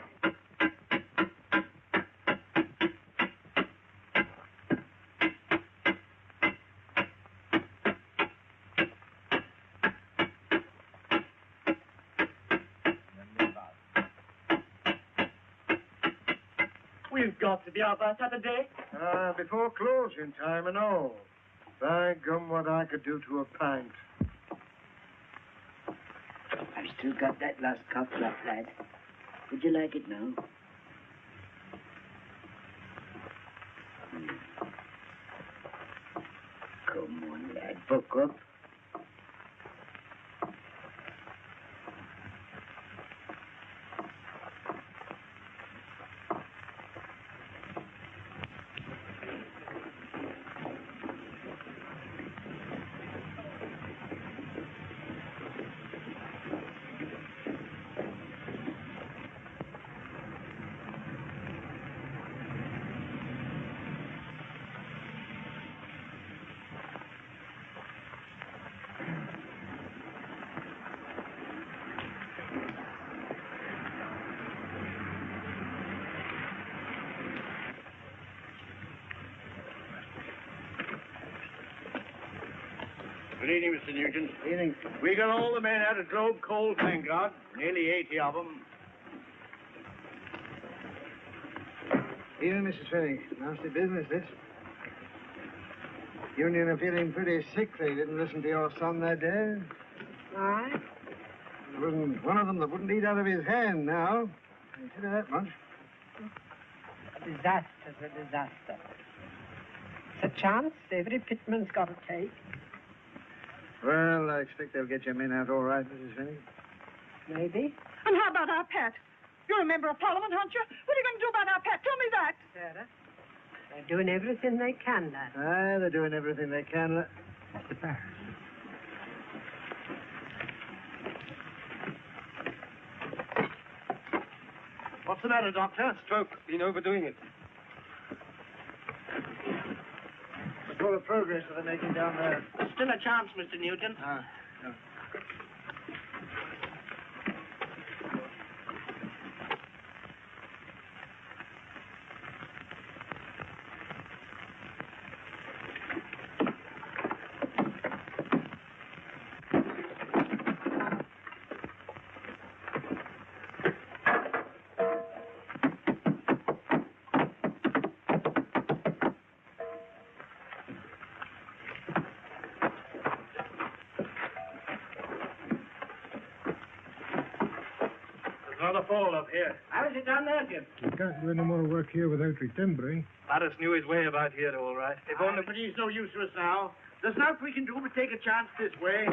We've got to be out by Saturday. Before closing time and all. By gum, what I could do to a pint. I've still got that last cough drop, lad. Would you like it now? Come on, lad. Buck up. Good evening, Mr. Nugent. Evening. We got all the men out of Globe Coal, thank God. Nearly 80 of them. Evening, Mrs. Fenwick. Nasty business, this. Union are feeling pretty sick they didn't listen to your son that day. Aye? There wasn't one of them that wouldn't eat out of his hand now. I can tell you that much. A disaster's a disaster. It's a chance every pitman's got to take. Well, I expect they'll get your men out all right, Mrs. Fenwick. Maybe. And how about our pet? You're a member of Parliament, aren't you? What are you going to do about our pet? Tell me that. Sarah, they're doing everything they can, lad. Aye, they're doing everything they can. What's the matter, Doctor? Stroke. Been overdoing it. What sort of progress are they making down there? Still a chance, Mr. Newton. No. Another fall up here. How's it down there, Jim? You can't do any more work here without retimbering. Paris knew his way about here, all right. If only, but he's no use to us now. There's nothing we can do but take a chance this way.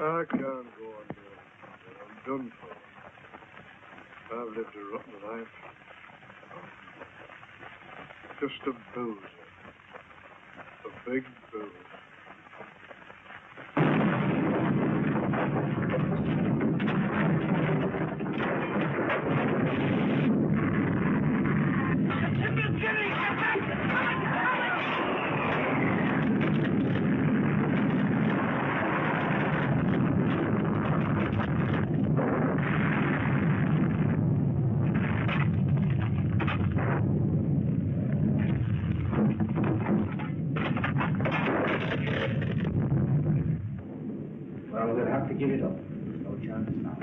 I can't go on doing it. I'm done for. I've lived a rotten life. Just a boozer. A big boozer. Well, we'll have to give it up. No chance now.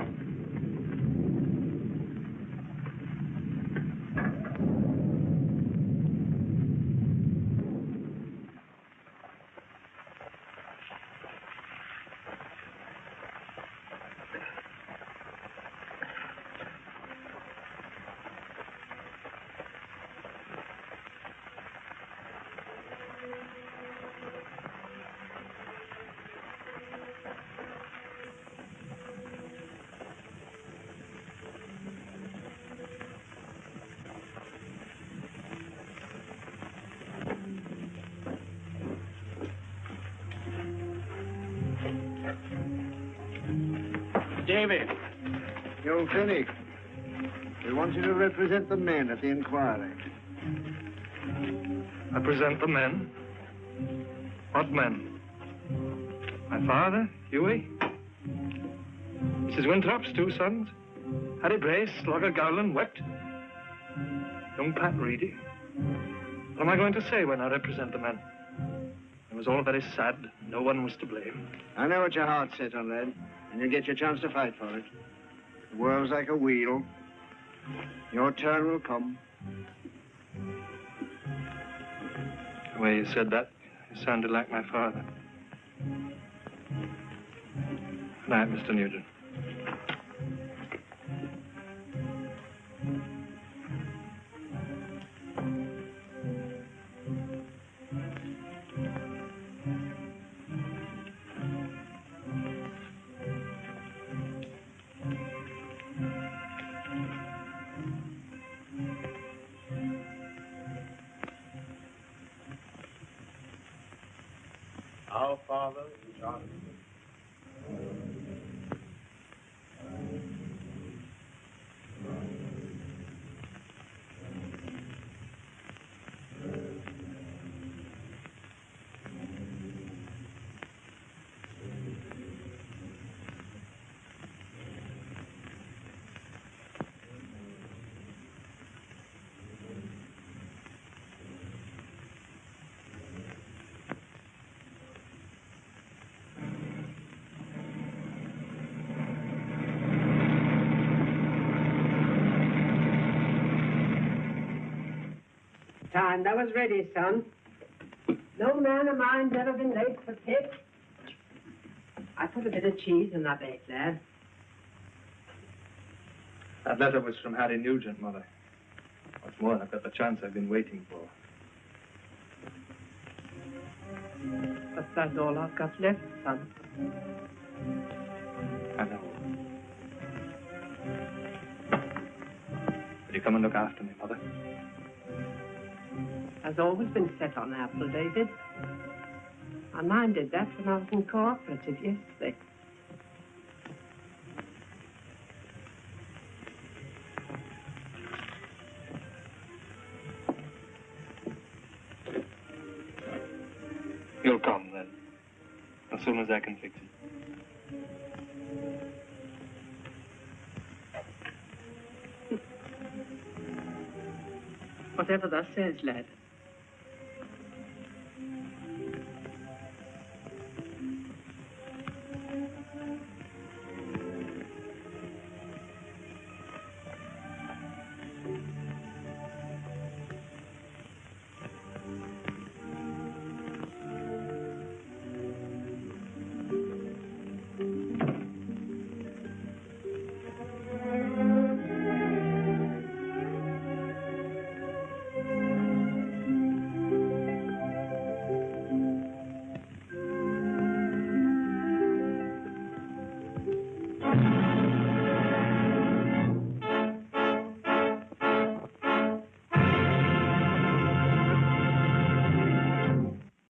David. Young Finney, we want you to represent the men at the inquiry. I present the men. What men? My father, Huey. Mrs. Winthrop's 2 sons. Harry Brace, Slogger Gowland, Wept. Young Pat Reedy. What am I going to say when I represent the men? It was all very sad. No one was to blame. I know what your heart's set on, lad, and you'll get your chance to fight for it. The world's like a wheel. Your turn will come. The way you said that, you sounded like my father. Good night, Mr. Nugent. Our Father, which art in Time thou was ready, son. No man of mine's ever been late for pit. I put a bit of cheese in that bake, lad. That letter was from Harry Nugent, Mother. What's more, I've got the chance I've been waiting for. But that's all I've got left, son. I know. Will you come and look after me, Mother? Has always been set on apple, David. I minded that when I was in cooperative yesterday. You'll come, then, as soon as I can fix it. Whatever thou says, lad.